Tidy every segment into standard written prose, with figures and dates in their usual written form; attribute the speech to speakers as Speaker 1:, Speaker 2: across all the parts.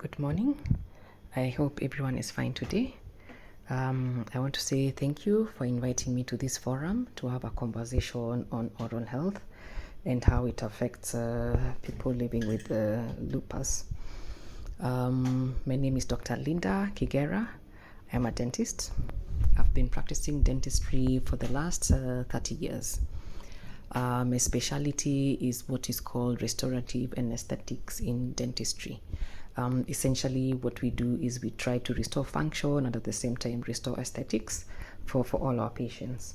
Speaker 1: Good morning. I hope everyone is fine today. I want to say thank you for inviting me to this forum to have a conversation on oral health and how it affects people living with lupus. My name is Dr. Linda Kigera. I'm a dentist. I've been practicing dentistry for the last 30 years. My specialty is what is called restorative and aesthetics in dentistry. Essentially, what we do is we try to restore function and at the same time restore aesthetics for all our patients.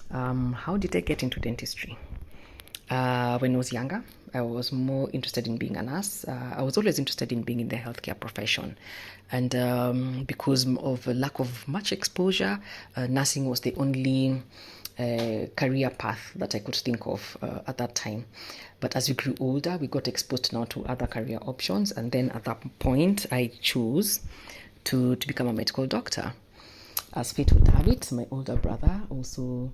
Speaker 1: How did I get into dentistry? When I was younger, I was more interested in being a nurse. I was always interested in being in the healthcare profession. And because of a lack of much exposure, nursing was the only career path that I could think of at that time. But as we grew older, we got exposed now to other career options. And then at that point, I chose to become a medical doctor. As fate would have it, my older brother also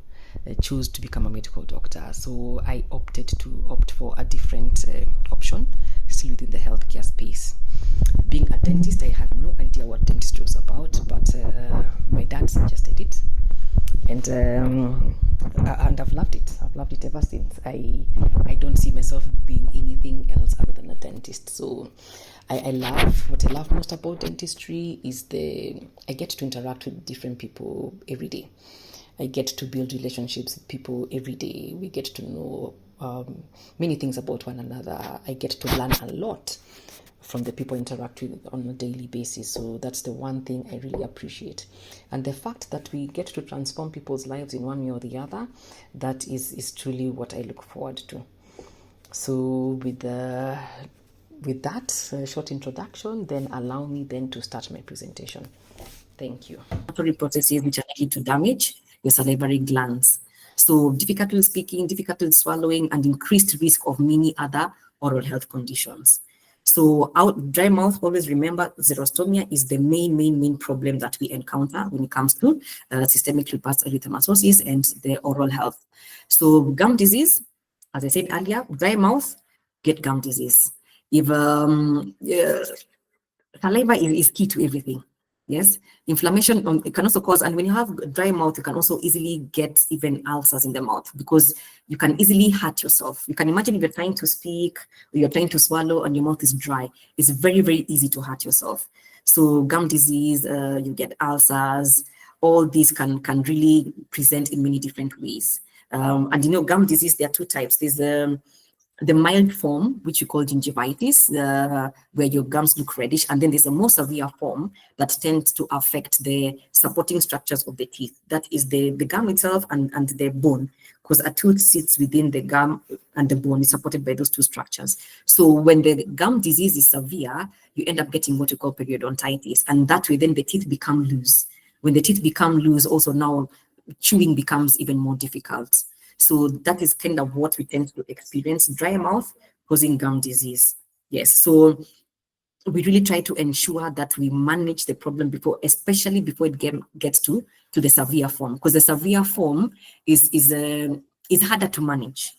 Speaker 1: chose to become a medical doctor. So I opted for a different option, still within the healthcare space. Being a dentist, I had no idea what dentistry was about, but my dad suggested it. And I've loved it. I've loved it ever since. I don't see myself being anything else other than a dentist. So I love, what I love most about dentistry is I get to interact with different people every day. I get to build relationships with people every day. We get to know many things about one another. I get to learn a lot from the people I interact with on a daily basis. So that's the one thing I really appreciate. And the fact that we get to transform people's lives in one way or the other, that is truly what I look forward to. So with that short introduction, then allow me then to start my presentation. Thank you.
Speaker 2: Processes which are likely to damage your salivary glands. So difficulty speaking, difficulty swallowing, and increased risk of many other oral health conditions. So dry mouth, always remember, xerostomia is the main problem that we encounter when it comes to systemic lupus erythematosus and the oral health. So gum disease, as I said earlier, dry mouth, get gum disease. If saliva is key to everything. Yes, inflammation it can also cause, and when you have dry mouth, you can also easily get even ulcers in the mouth because you can easily hurt yourself. You can imagine if you're trying to speak or you're trying to swallow and your mouth is dry, it's very easy to hurt yourself. So gum disease, you get ulcers, all these can really present in many different ways. And you know, gum disease, there are two types. There's the mild form, which you call gingivitis, where your gums look reddish, and then there's a more severe form that tends to affect the supporting structures of the teeth. That is the gum itself and the bone, because a tooth sits within the gum and the bone is supported by those two structures. So when the gum disease is severe, you end up getting what you call periodontitis, and that way then the teeth become loose. When the teeth become loose, also now chewing becomes even more difficult. So that is kind of what we tend to experience, dry mouth causing gum disease. Yes, so we really try to ensure that we manage the problem before, especially before it gets to the severe form, because the severe form is harder to manage.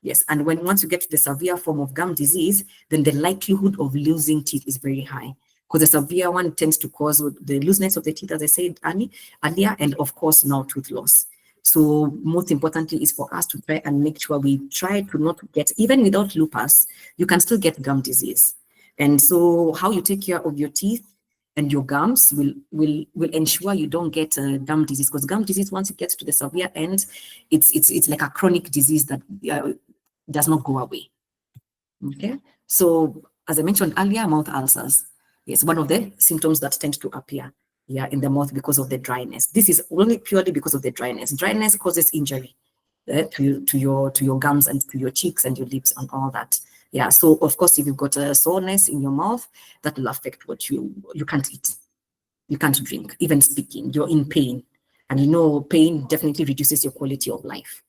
Speaker 2: Yes, and once you get to the severe form of gum disease, then the likelihood of losing teeth is very high, because the severe one tends to cause the looseness of the teeth, as I said earlier, and of course now tooth loss. So most importantly is for us to try and make sure we try to not get, even without lupus, you can still get gum disease. And so how you take care of your teeth and your gums will ensure you don't get gum disease, because gum disease, once it gets to the severe end, it's like a chronic disease that does not go away. Okay, so as I mentioned earlier, mouth ulcers is one of the symptoms that tend to appear in the mouth because of the dryness. This is only purely because of the dryness. Dryness causes injury to your gums and to your cheeks and your lips and all that. Yeah, so of course, if you've got a soreness in your mouth, that will affect what you can't eat, you can't drink, even speaking, you're in pain. And you know, pain definitely reduces your quality of life.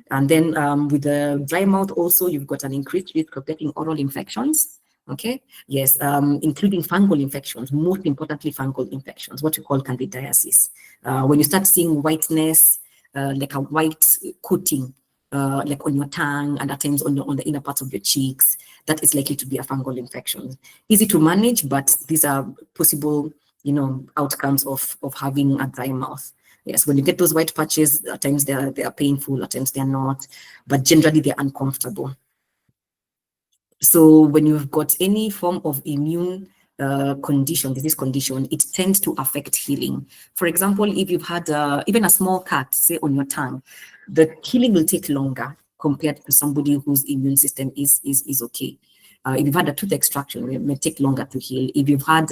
Speaker 2: And then with the dry mouth also, you've got an increased risk of getting oral infections. Okay, yes, including fungal infections, most importantly fungal infections, what we call candidiasis. When you start seeing whiteness, like a white coating like on your tongue and at times on the inner parts of your cheeks, that is likely to be a fungal infection. Easy to manage, but these are possible, outcomes of having a dry mouth. Yes, when you get those white patches, at times they are painful, at times they are not, but generally they're uncomfortable. So when you've got any form of immune disease condition, it tends to affect healing. For example, if you've had even a small cut, say on your tongue, the healing will take longer compared to somebody whose immune system is okay. If you've had a tooth extraction, it may take longer to heal. If you've had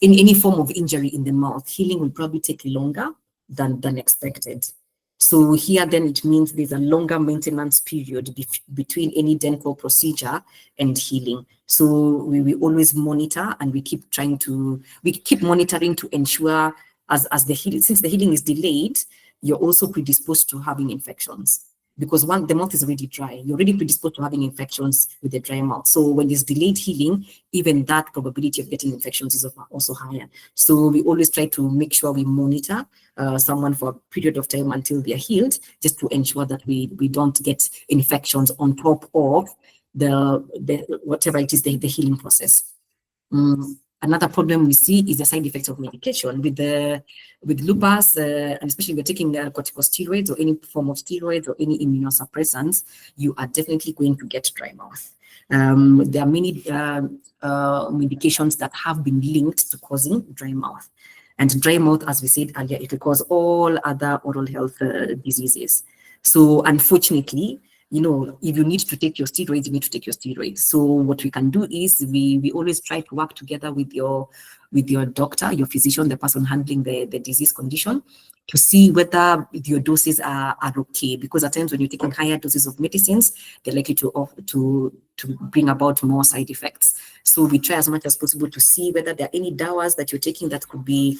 Speaker 2: in any form of injury in the mouth, healing will probably take longer than expected. So here then it means there's a longer maintenance period between any dental procedure and healing. So we always monitor, and we keep monitoring to ensure as the healing, since the healing is delayed, you're also predisposed to having infections. Because the mouth is already dry, you're already predisposed to having infections with a dry mouth. So when there's delayed healing, even that probability of getting infections is also higher. So we always try to make sure we monitor someone for a period of time until they're healed, just to ensure that we don't get infections on top of the whatever it is, the healing process. Another problem we see is the side effects of medication with lupus, and especially if you're taking corticosteroids or any form of steroids or any immunosuppressants, you are definitely going to get dry mouth. There are many medications that have been linked to causing dry mouth. And dry mouth, as we said earlier, it will cause all other oral health diseases. So unfortunately, if you need to take your steroids, you need to take your steroids. So what we can do is we always try to work together with your doctor, your physician, the person handling the disease condition, to see whether your doses are okay. Because at times when you're taking higher doses of medicines, they're likely to bring about more side effects. So we try as much as possible to see whether there are any dawas that you're taking that could be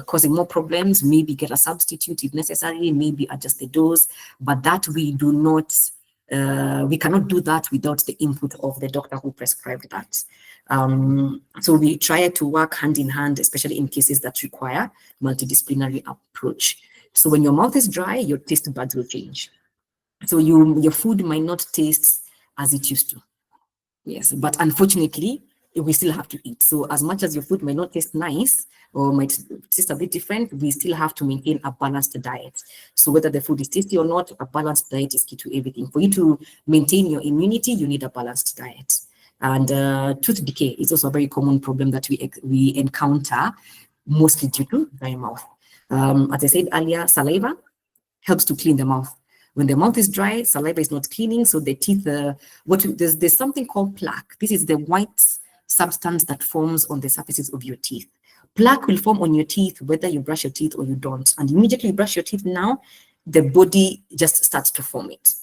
Speaker 2: causing more problems, maybe get a substitute if necessary, maybe adjust the dose, but that we do not, we cannot do that without the input of the doctor who prescribed that. So we try to work hand in hand, especially in cases that require multidisciplinary approach. So when your mouth is dry, your taste buds will change. So your food might not taste as it used to. Yes, but unfortunately, we still have to eat. So as much as your food might not taste nice or might taste a bit different, we still have to maintain a balanced diet. So whether the food is tasty or not, a balanced diet is key to everything. For you to maintain your immunity, you need a balanced diet. And tooth decay is also a very common problem that we encounter, mostly due to dry mouth. As I said earlier, saliva helps to clean the mouth. When the mouth is dry, saliva is not cleaning, so the teeth, there's something called plaque. This is the white substance that forms on the surfaces of your teeth. Plaque will form on your teeth whether you brush your teeth or you don't. And immediately you brush your teeth now, the body just starts to form it.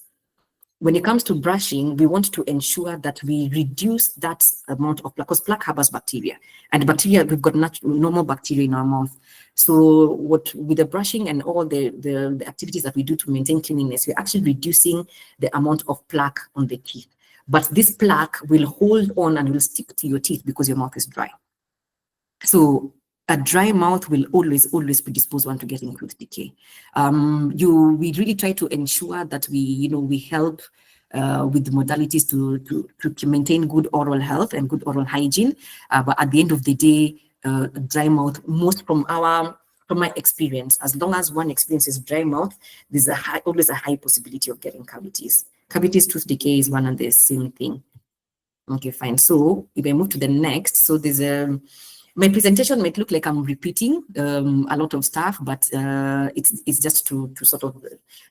Speaker 2: When it comes to brushing, we want to ensure that we reduce that amount of plaque, because plaque harbors bacteria. And bacteria, we've got normal bacteria in our mouth. So with the brushing and all the activities that we do to maintain cleanliness, we're actually reducing the amount of plaque on the teeth. But this plaque will hold on and will stick to your teeth because your mouth is dry. So a dry mouth will always predispose one to getting tooth decay. We really try to ensure that we help with the modalities to maintain good oral health and good oral hygiene. But at the end of the day, dry mouth, from my experience, as long as one experiences dry mouth, there's always a high possibility of getting cavities. Cavities, tooth decay is one and the same thing. Okay, fine. So if I move to the next, so there's my presentation might look like I'm repeating a lot of stuff, but it's just to sort of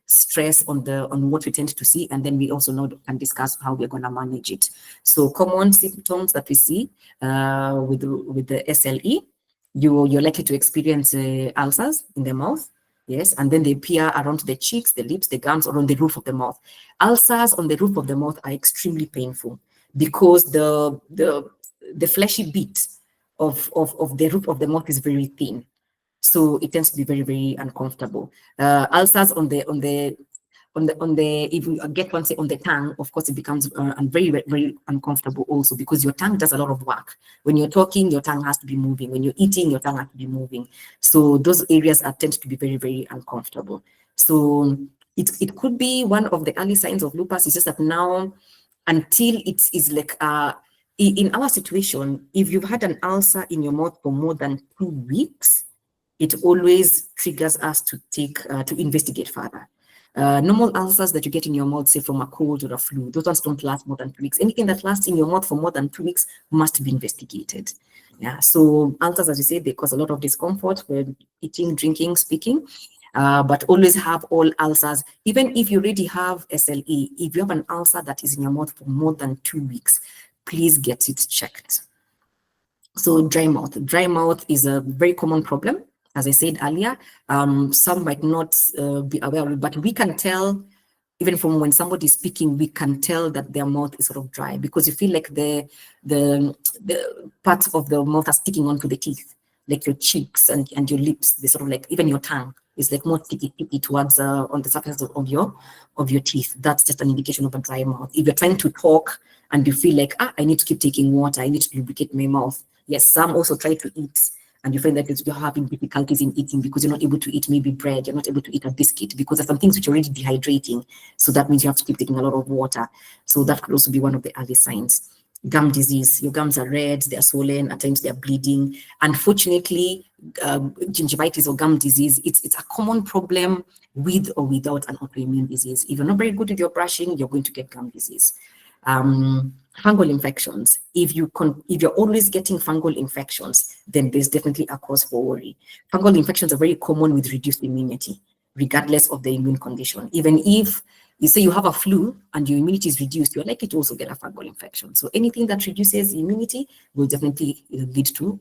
Speaker 2: stress on what we tend to see, and then we also can discuss how we're going to manage it. So common symptoms that we see with the SLE, you're likely to experience ulcers in the mouth. Yes, and then they appear around the cheeks, the lips, the gums, or on the roof of the mouth. Ulcers on the roof of the mouth are extremely painful because the fleshy bit of the roof of the mouth is very thin, so it tends to be very, very uncomfortable. Ulcers on the if you get one, say, on the tongue, of course it becomes very, very uncomfortable also, because your tongue does a lot of work. When you're talking, your tongue has to be moving. When you're eating, your tongue has to be moving. So those areas tend to be very, very uncomfortable. So It could be one of the early signs of lupus. It's just that now, until it is like, in our situation, if you've had an ulcer in your mouth for more than 2 weeks, it always triggers us to to investigate further. Normal ulcers that you get in your mouth, say from a cold or a flu, those ones don't last more than 2 weeks. Anything that lasts in your mouth for more than 2 weeks must be investigated. Yeah, so ulcers, as you say, they cause a lot of discomfort when eating, drinking, speaking. But always have all ulcers, even if you already have SLE, if you have an ulcer that is in your mouth for more than 2 weeks, please get it checked. So dry mouth. Dry mouth is a very common problem. As I said earlier, some might not be aware of it, but we can tell, even from when somebody is speaking, we can tell that their mouth is sort of dry because you feel like the parts of the mouth are sticking onto the teeth, like your cheeks and your lips. They sort of like, even your tongue is like more sticky towards on the surface of your teeth. That's just an indication of a dry mouth. If you're trying to talk and you feel like, I need to keep taking water, I need to lubricate my mouth. Yes, some also try to eat and you find that you're having difficulties in eating because you're not able to eat maybe bread, you're not able to eat a biscuit because there's some things which are already dehydrating. So that means you have to keep taking a lot of water. So that could also be one of the early signs. Gum disease, your gums are red, they're swollen, at times they're bleeding. Unfortunately, gingivitis or gum disease, it's a common problem with or without an autoimmune disease. If you're not very good with your brushing, you're going to get gum disease. Fungal infections. If you're always getting fungal infections, then there's definitely a cause for worry. Fungal infections are very common with reduced immunity, regardless of the immune condition. Even if you say you have a flu and your immunity is reduced, you're likely to also get a fungal infection. So anything that reduces immunity will definitely lead to,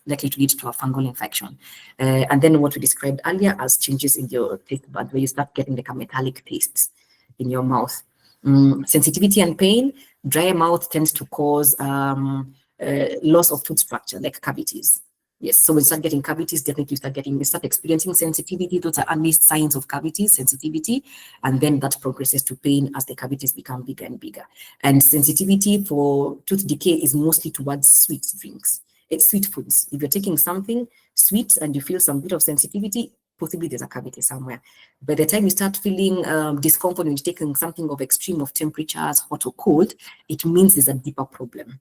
Speaker 2: likely to lead to a fungal infection. And then what we described earlier as changes in your taste bud, where you start getting like a metallic taste in your mouth. Sensitivity and pain. Dry mouth tends to cause loss of tooth structure, like cavities. Yes, so when you start getting cavities, definitely you start experiencing sensitivity. Those are early signs of cavities, sensitivity, and then that progresses to pain as the cavities become bigger and bigger. And sensitivity for tooth decay is mostly towards sweet drinks. It's sweet foods. If you're taking something sweet and you feel some bit of sensitivity, possibly there's a cavity somewhere. By the time you start feeling discomfort when you're taking something of extreme of temperatures, hot or cold, it means there's a deeper problem.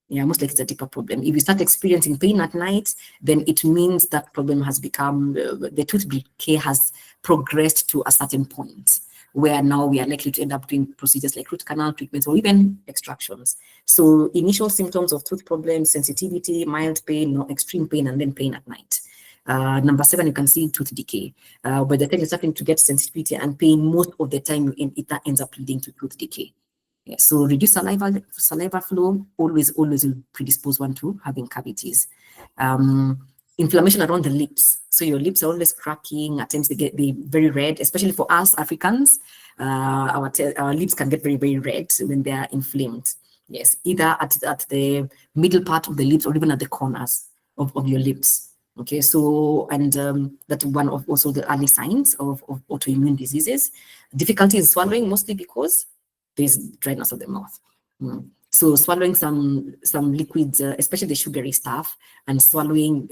Speaker 2: Yeah, most likely it's a deeper problem. If you start experiencing pain at night, then it means that problem has become, the tooth decay has progressed to a certain point where now we are likely to end up doing procedures like root canal treatments or even extractions. So initial symptoms of tooth problems, sensitivity, mild pain, no extreme pain, and then pain at night. Number 7, you can see tooth decay. By the time you're starting to get sensitivity and pain, most of the time that ends up leading to tooth decay. Yeah, so reduced saliva flow always will predispose one to having cavities. Inflammation around the lips. So your lips are always cracking. At times they very red, especially for us Africans. Our lips can get very, very red when they are inflamed. Yes, either at the middle part of the lips or even at the corners of your lips. Okay, so, and that's one of also the early signs of autoimmune diseases. Difficulty in swallowing, mostly because there's dryness of the mouth. So swallowing some liquids, especially the sugary stuff, and swallowing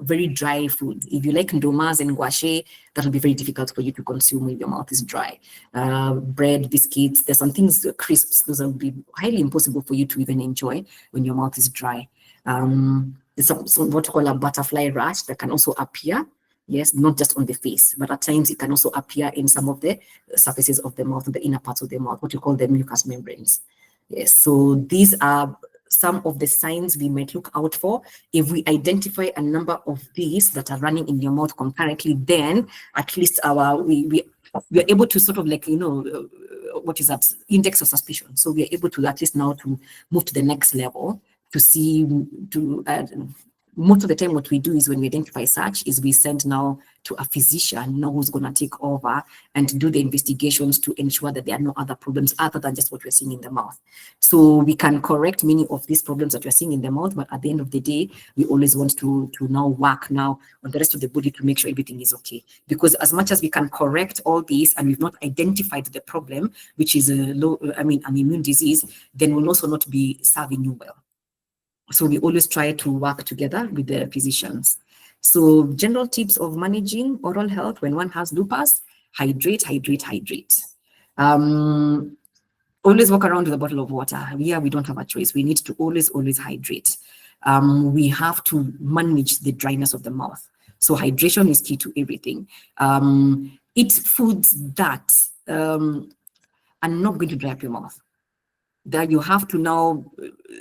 Speaker 2: very dry food. If you like ndomas and gouache, that will be very difficult for you to consume if your mouth is dry. Bread, biscuits, there's some things, crisps, those will be highly impossible for you to even enjoy when your mouth is dry. There's some what we call a butterfly rash that can also appear. Yes, not just on the face, but at times it can also appear in some of the surfaces of the mouth, the inner parts of the mouth, what you call the mucous membranes. Yes, so these are some of the signs we might look out for. If we identify a number of these that are running in your mouth concurrently, then at least we are able to sort of like, what is that index of suspicion. So we are able to at least now to move to the next level to see, most of the time what we do is when we identify such is we send now to a physician now who's going to take over and do the investigations to ensure that there are no other problems other than just what we're seeing in the mouth. So we can correct many of these problems that we're seeing in the mouth, but at the end of the day, we always want to now work now on the rest of the body to make sure everything is okay. Because as much as we can correct all these and we've not identified the problem, which is an immune disease, then we'll also not be serving you well. So we always try to work together with the physicians. So general tips of managing oral health when one has lupus: hydrate, hydrate, hydrate. Always walk around with a bottle of water. Yeah, we don't have a choice. We need to always hydrate. We have to manage the dryness of the mouth. So hydration is key to everything. Eat foods that are not going to dry up your mouth. That you have to now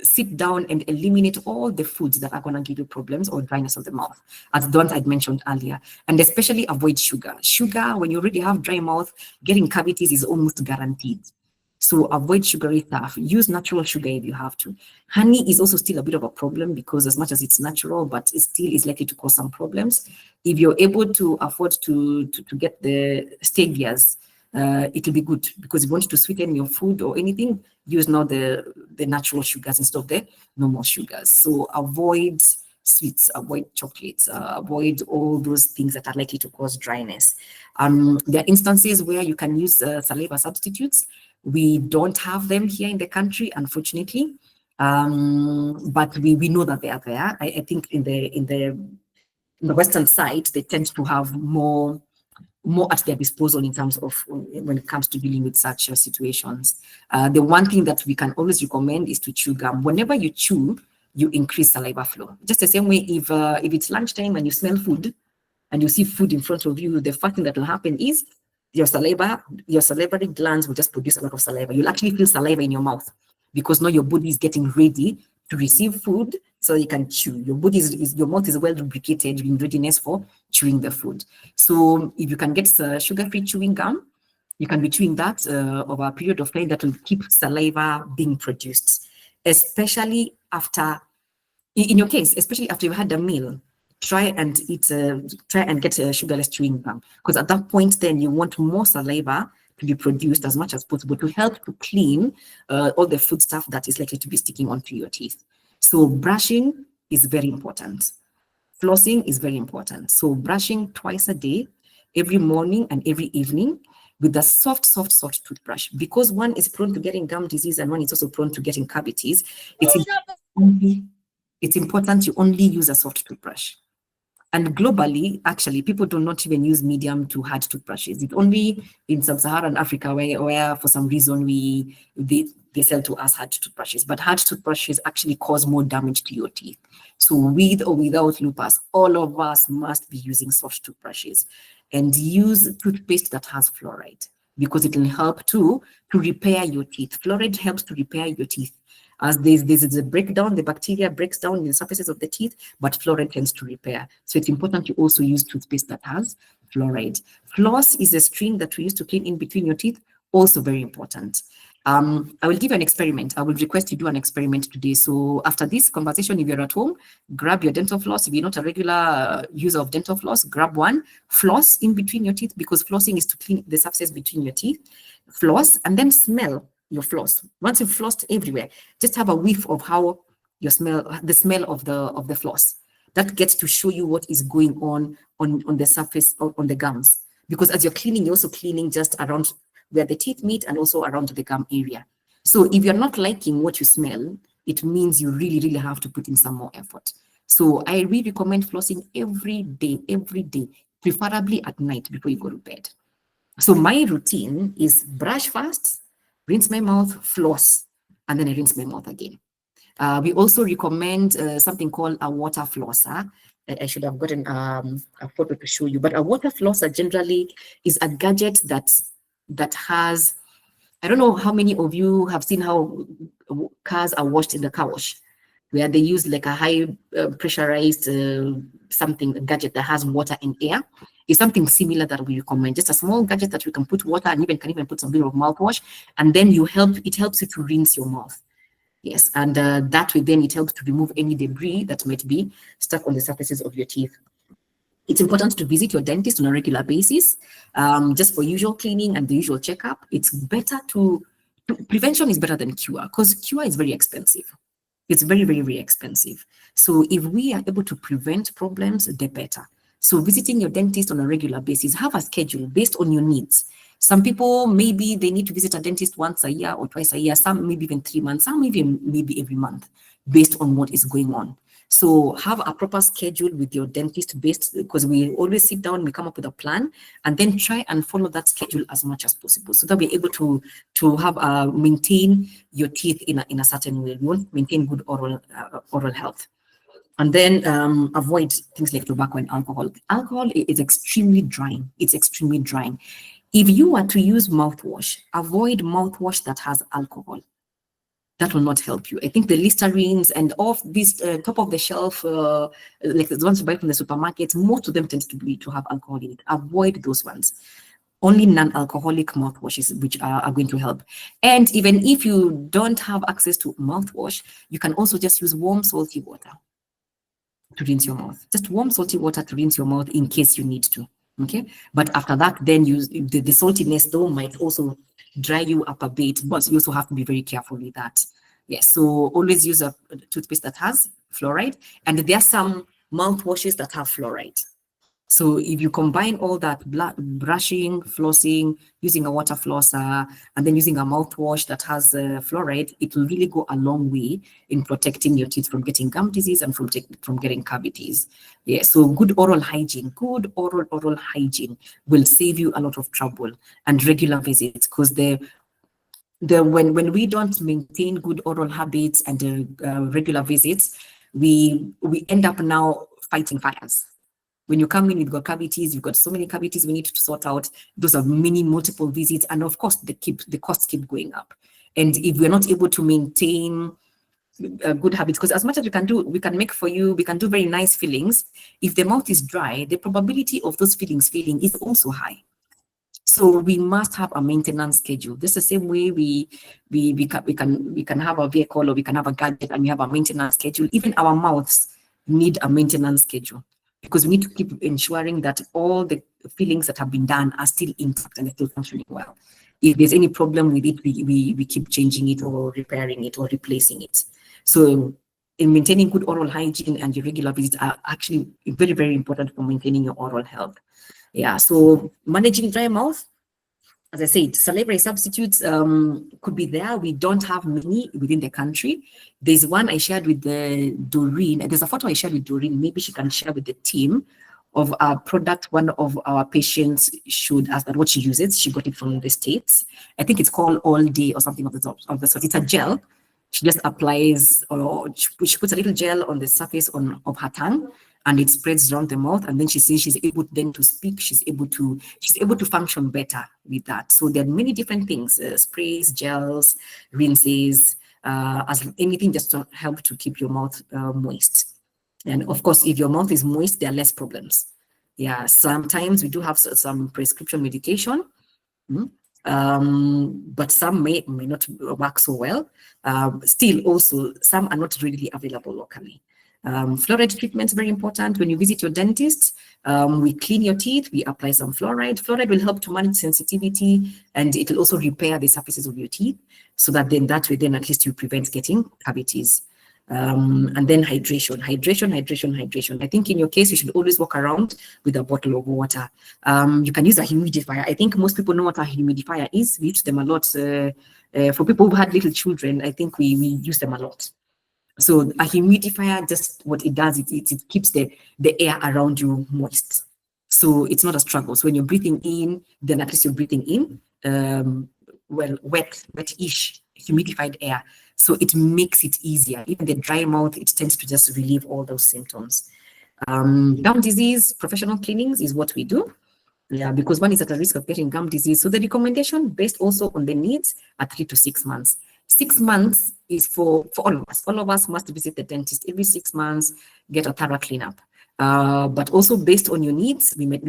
Speaker 2: sit down and eliminate all the foods that are going to give you problems or dryness of the mouth, as the ones I'd mentioned earlier. And especially avoid sugar. Sugar, when you already have dry mouth, getting cavities is almost guaranteed. So avoid sugary stuff. Use natural sugar if you have to. Honey is also still a bit of a problem because as much as it's natural, but it still is likely to cause some problems. If you're able to afford to get the stevias, it will be good, because if you want to sweeten your food or anything, use now the natural sugars instead of the normal sugars. So avoid sweets, avoid chocolates, avoid all those things that are likely to cause dryness. There are instances where you can use saliva substitutes. We don't have them here in the country, unfortunately, but we know that they are there. I think in the Western side, they tend to have more at their disposal in terms of when it comes to dealing with such situations. The one thing that we can always recommend is to chew gum. Whenever you chew, you increase saliva flow. Just the same way, if it's lunchtime and you smell food and you see food in front of you, the first thing that will happen is your salivary glands will just produce a lot of saliva. You'll actually feel saliva in your mouth because now your body is getting ready to receive food so you can chew. Your body your mouth is well lubricated in readiness for chewing the food. So if you can get sugar-free chewing gum, you can be chewing that over a period of time that will keep saliva being produced, especially after, in your case, especially after you've had a meal. Try and get sugarless chewing gum, because at that point then you want more saliva to be produced as much as possible to help to clean all the food stuff that is likely to be sticking onto your teeth. So brushing is very important. Flossing is very important. So brushing twice a day, every morning and every evening, with a soft toothbrush, because one is prone to getting gum disease and one is also prone to getting cavities. It's important you only use a soft toothbrush. And globally, actually, people do not even use medium to hard toothbrushes. It's only in sub-Saharan Africa where for some reason they sell to us hard toothbrushes. But hard toothbrushes actually cause more damage to your teeth. So with or without lupus, all of us must be using soft toothbrushes and use toothpaste that has fluoride, because it will help to repair your teeth. Fluoride helps to repair your teeth. As there's a breakdown, the bacteria breaks down in the surfaces of the teeth, but fluoride tends to repair. So it's important to also use toothpaste that has fluoride. Floss is a string that we use to clean in between your teeth, also very important. I will give you an experiment. I will request you do an experiment today. So after this conversation, if you're at home, grab your dental floss. If you're not a regular user of dental floss, grab one. Floss in between your teeth, because flossing is to clean the surfaces between your teeth. Floss, and then smell your floss. Once you've flossed everywhere, just have a whiff of how the smell of the floss. That gets to show you what is going on the surface, on the gums. Because as you're cleaning, you're also cleaning just around where the teeth meet and also around the gum area. So if you're not liking what you smell, it means you really have to put in some more effort. So I really recommend flossing every day, preferably at night before you go to bed. So my routine is brush first, rinse my mouth, floss, and then I rinse my mouth again. We also recommend something called a water flosser. I should have gotten a photo to show you, but a water flosser generally is a gadget that has, I don't know how many of you have seen how cars are washed in the car wash, where they use like a high pressurized a gadget that has water and air. Is something similar that we recommend. Just a small gadget that we can put water and can even put some bit of mouthwash, and then it helps you to rinse your mouth. Yes, and that way then it helps to remove any debris that might be stuck on the surfaces of your teeth. It's important to visit your dentist on a regular basis, just for usual cleaning and the usual checkup. It's better prevention is better than cure, because cure is very expensive. It's very expensive. So if we are able to prevent problems, the better. So visiting your dentist on a regular basis, have a schedule based on your needs. Some people, maybe they need to visit a dentist once a year or twice a year, some maybe even 3 months, some maybe every month, based on what is going on. So have a proper schedule with your dentist based, because we always sit down, we come up with a plan, and then try and follow that schedule as much as possible, so that we're able to have maintain your teeth in a certain way. We want to maintain good oral health. And then avoid things like tobacco and alcohol. Alcohol is extremely drying. It's extremely drying. If you are to use mouthwash, avoid mouthwash that has alcohol. That will not help you. I think the Listerines and all these top of the shelf, like the ones you buy from the supermarket, most of them tend to have alcohol in it. Avoid those ones. Only non-alcoholic mouthwashes which are going to help. And even if you don't have access to mouthwash, you can also just use warm salty water to rinse your mouth. Just warm salty water to rinse your mouth in case you need to. Okay, but after that, then the saltiness though might also dry you up a bit, but you also have to be very careful with that. Yes, so always use a toothpaste that has fluoride, and there are some mouthwashes that have fluoride. So if you combine all that, brushing, flossing, using a water flosser, and then using a mouthwash that has fluoride, it will really go a long way in protecting your teeth from getting gum disease and from getting cavities. Yeah, so good oral hygiene will save you a lot of trouble, and regular visits, because when we don't maintain good oral habits and regular visits, we end up now fighting fires. When you come in, you've got cavities, you've got so many cavities we need to sort out. Those are multiple visits, and of course the costs keep going up. And if we're not able to maintain good habits, because as much as we can make for you, we can do very nice fillings. If the mouth is dry, the probability of those fillings failing is also high. So we must have a maintenance schedule. This is the same way we can have a vehicle, or we can have a gadget, and we have a maintenance schedule. Even our mouths need a maintenance schedule, because we need to keep ensuring that all the fillings that have been done are still intact and still functioning well. If there's any problem with it, we keep changing it or repairing it or replacing it. So in maintaining good oral hygiene and your regular visits are actually very, very important for maintaining your oral health. Yeah, so managing dry mouth, as I said, salivary substitutes could be there. We don't have many within the country. There's one I shared with Doreen. There's a photo I shared with Doreen. Maybe she can share with the team of a product one of our patients showed us that what she uses. She got it from the States. I think it's called All Day or something of the sort. It's a gel. She just applies, or she puts a little gel on the surface of her tongue, and it spreads around the mouth, and then she says she's able then to speak. She's able to function better with that. So there are many different things: sprays, gels, rinses, as anything just to help to keep your mouth moist. And of course, if your mouth is moist, there are less problems. Yeah, sometimes we do have some prescription medication. But some may not work so well. Still, also, some are not readily available locally. Fluoride treatment is very important. When you visit your dentist, we clean your teeth, we apply some fluoride. Fluoride will help to manage sensitivity, and it will also repair the surfaces of your teeth, so that then at least you prevent getting cavities. And then hydration. I think in your case, you should always walk around with a bottle of water. You can use a humidifier. I think most people know what a humidifier is. We use them a lot. For people who had little children, I think we use them a lot. So a humidifier, just what it does, it keeps the air around you moist. So it's not a struggle. So when you're breathing in, then at least you're breathing in, wet-ish, humidified air. So it makes it easier. Even the dry mouth, it tends to just relieve all those symptoms. Gum disease, professional cleanings is what we do. Yeah, because one is at a risk of getting gum disease. So the recommendation, based also on the needs, are 3 to 6 months. 6 months is for all of us. All of us must visit the dentist every 6 months, get a thorough cleanup. But also based on your needs, we might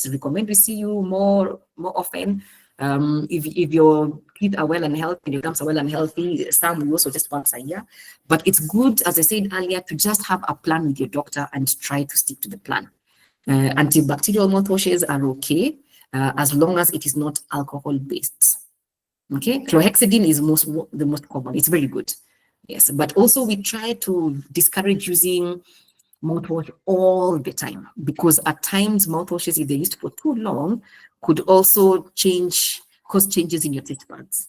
Speaker 2: recommend we see you more often. If your teeth are well and healthy, your gums are well and healthy, some we also just once a year. But it's good, as I said earlier, to just have a plan with your doctor and try to stick to the plan. Antibacterial mouthwashes are okay, as long as it is not alcohol-based. Okay, chlorhexidine is the most common. It's very good. Yes, but also we try to discourage using mouthwash all the time, because at times mouthwashes, if they're used for too long, could also cause changes in your taste buds.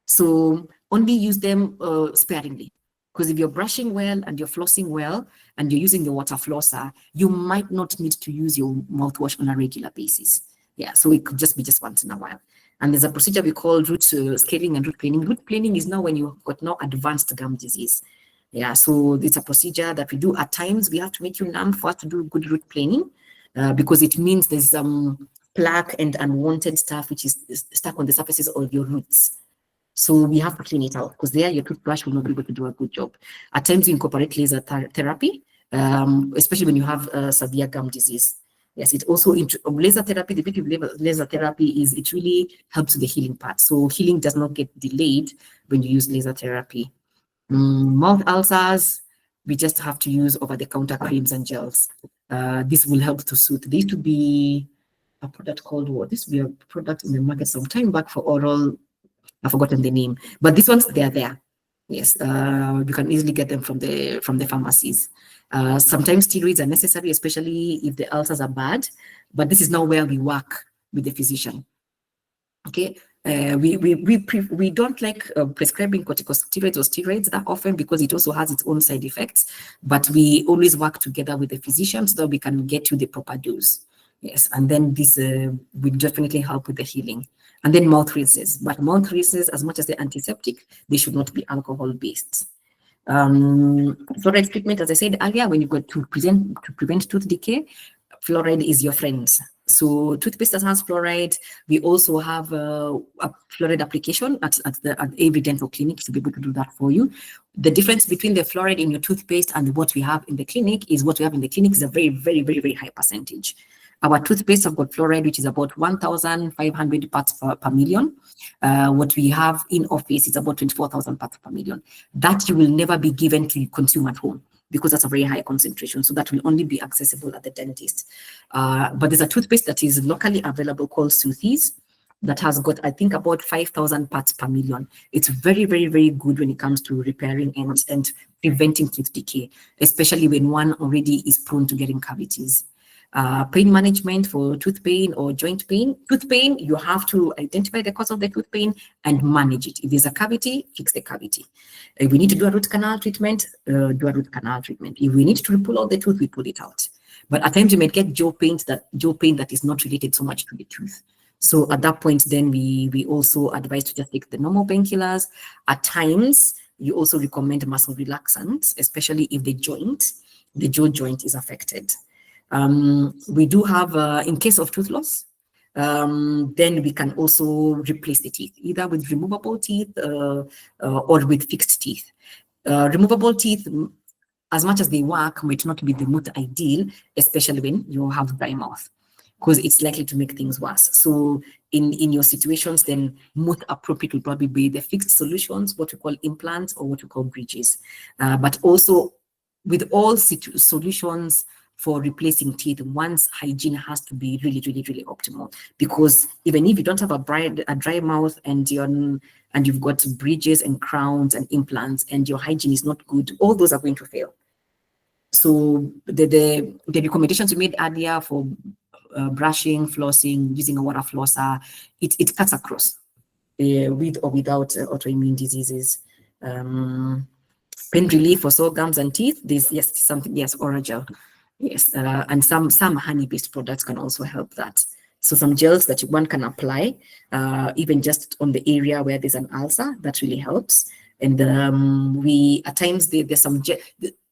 Speaker 2: So only use them sparingly. Because if you're brushing well and you're flossing well and you're using the water flosser, you might not need to use your mouthwash on a regular basis. Yeah, so it could just be just once in a while. And there's a procedure we call root scaling and root planing. Root planing is now when you've got now advanced gum disease. Yeah, so it's a procedure that we do at times. We have to make you numb for us to do good root planing because it means there's some plaque and unwanted stuff which is stuck on the surfaces of your roots. So we have to clean it out because there your toothbrush will not be able to do a good job. At times we incorporate laser therapy, especially when you have severe gum disease. Yes, it also laser therapy. The beauty of laser therapy is it really helps with the healing part. So healing does not get delayed when you use laser therapy. Mouth ulcers, we just have to use over-the-counter creams and gels. This will help to soothe. There used to be a product called what? This will be a product in the market some time back for oral. I've forgotten the name, but these ones, they're there. Yes, you can easily get them from the pharmacies. Sometimes steroids are necessary, especially if the ulcers are bad, but this is now where we work with the physician. Okay, we don't like prescribing corticosteroids or steroids that often because it also has its own side effects, but we always work together with the physician so that we can get you the proper dose. Yes, and then this will definitely help with the healing. And then mouth rinses, but mouth rinses, as much as they're antiseptic, they should not be alcohol-based. Fluoride treatment, as I said earlier, when you've got to prevent tooth decay, fluoride is your friend. So toothpaste that has fluoride, we also have a fluoride application at every dental clinic to be able to do that for you. The difference between the fluoride in your toothpaste and what we have in the clinic is what we have in the clinic is a very, very, very, very high percentage. Our toothpaste have got fluoride, which is about 1,500 parts per million. What we have in office is about 24,000 parts per million. That you will never be given to consume at home because that's a very high concentration. So that will only be accessible at the dentist. But there's a toothpaste that is locally available called Soothes that has got, I think, about 5,000 parts per million. It's very, very, very good when it comes to repairing and preventing tooth decay, especially when one already is prone to getting cavities. Pain management for tooth pain or joint pain. Tooth pain, you have to identify the cause of the tooth pain and manage it. If there's a cavity, fix the cavity. If we need to do a root canal treatment, do a root canal treatment. If we need to pull out the tooth, we pull it out. But at times you may get jaw pain that is not related so much to the tooth. So at that point, then we also advise to just take the normal painkillers. At times, you also recommend muscle relaxants, especially if the jaw joint is affected. We do have, in case of tooth loss, then we can also replace the teeth, either with removable teeth or with fixed teeth. Removable teeth, as much as they work, might not be the most ideal, especially when you have dry mouth, because it's likely to make things worse. So in your situations, then most appropriate will probably be the fixed solutions, what we call implants or what we call bridges. But also with all solutions, for replacing teeth, one's hygiene has to be really, really, really optimal. Because even if you don't have a dry mouth and you've got bridges and crowns and implants and your hygiene is not good, all those are going to fail. So the recommendations we made earlier for brushing, flossing, using a water flosser, it cuts across with or without autoimmune diseases. Pain relief for sore gums and teeth. Oral gel. Yes, and some honey-based products can also help that. So some gels that one can apply, even just on the area where there's an ulcer, that really helps. And at times there's some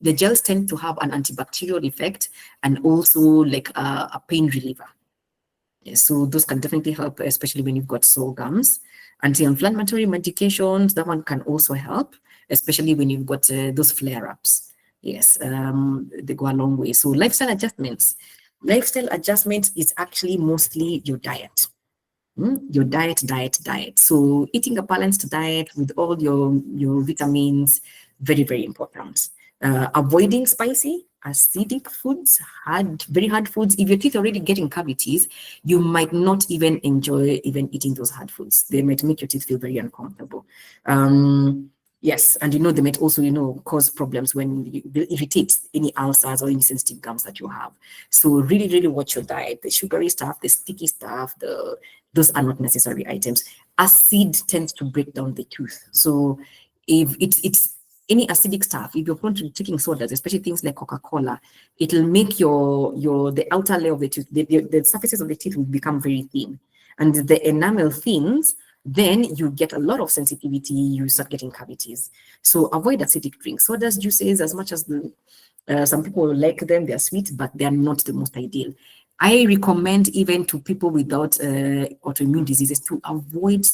Speaker 2: the gels tend to have an antibacterial effect and also like a pain reliever. Yeah, so those can definitely help, especially when you've got sore gums. Anti-inflammatory medications, that one can also help, especially when you've got those flare-ups. Yes, they go a long way. So lifestyle adjustments. Lifestyle adjustment is actually mostly your diet. Your diet. So eating a balanced diet with all your vitamins, very, very important. Avoiding spicy, acidic foods, very hard foods. If your teeth are already getting cavities, you might not even enjoy even eating those hard foods. They might make your teeth feel very uncomfortable. Yes, and they might also, cause problems when you irritate any ulcers or any sensitive gums that you have. So really, really watch your diet. The sugary stuff, the sticky stuff, those are not necessary items. Acid tends to break down the tooth. So if it's any acidic stuff, if you're prone to taking sodas, especially things like Coca-Cola, it'll make the outer layer of the tooth, the surfaces of the teeth will become very thin. And the enamel thins, then you get a lot of sensitivity, you start getting cavities. So avoid acidic drinks. Sodas, juices, as much as some people like them, they're sweet, but they're not the most ideal. I recommend even to people without autoimmune diseases to avoid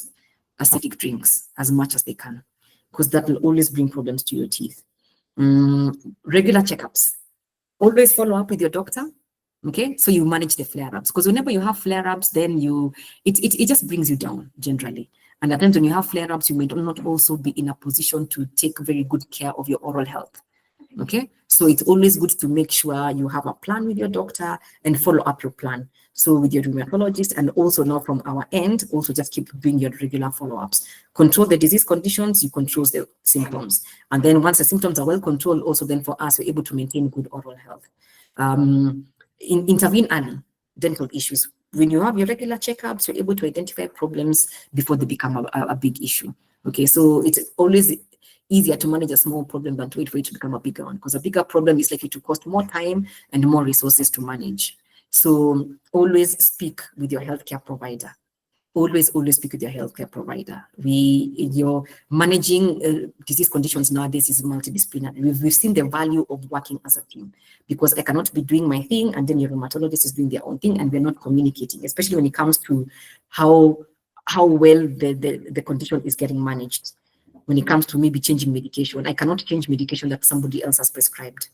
Speaker 2: acidic drinks as much as they can, because that will always bring problems to your teeth. Regular checkups. Always follow up with your doctor. Okay, so you manage the flare-ups, because whenever you have flare-ups, then it just brings you down generally. And at times when you have flare-ups, you may not also be in a position to take very good care of your oral health. Okay, so it's always good to make sure you have a plan with your doctor and follow up your plan. So with your rheumatologist, and also now from our end, also just keep doing your regular follow-ups. Control the disease conditions, you control the symptoms. And then once the symptoms are well controlled, also then for us, we're able to maintain good oral health. Intervene early, dental issues. When you have your regular checkups, you're able to identify problems before they become a big issue. Okay, so it's always easier to manage a small problem than to wait for it to become a bigger one, because a bigger problem is likely to cost more time and more resources to manage. So always speak with your healthcare provider. Always speak with your healthcare provider. You're managing disease conditions nowadays is multidisciplinary. We've seen the value of working as a team, because I cannot be doing my thing and then your rheumatologist is doing their own thing, and we're not communicating, especially when it comes to how well the condition is getting managed. When it comes to maybe changing medication, I cannot change medication that somebody else has prescribed.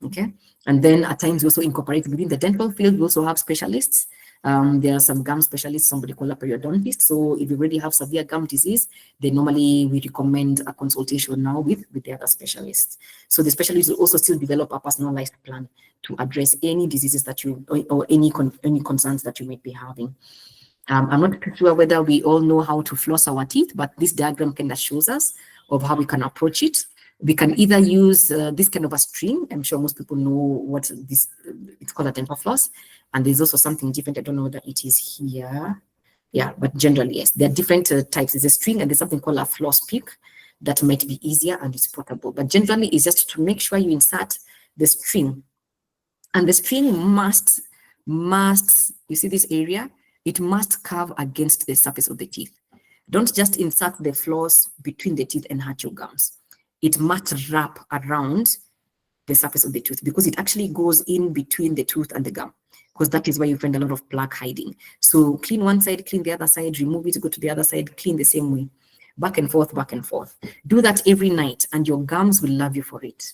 Speaker 2: Okay, and then at times we also incorporate within the dental field. We also have specialists. There are some gum specialists, somebody called a periodontist. So if you already have severe gum disease, then normally we recommend a consultation now with the other specialists. So the specialists will also still develop a personalized plan to address any diseases that you, or any concerns that you might be having. I'm not sure whether we all know how to floss our teeth, but this diagram kind of shows us of how we can approach it. We can either use this kind of a string. I'm sure most people know what this, it's called a dental floss. And there's also something different. I don't know whether it is here. Yeah, but generally, yes, there are different types. There's a string and there's something called a floss pick that might be easier and it's portable. But generally, it's just to make sure you insert the string. And the string must, you see this area? It must curve against the surface of the teeth. Don't just insert the floss between the teeth and hurt your gums. It must wrap around the surface of the tooth, because it actually goes in between the tooth and the gum, because that is where you find a lot of plaque hiding. So clean one side, clean the other side, remove it, go to the other side, clean the same way. Back and forth, back and forth. Do that every night and your gums will love you for it.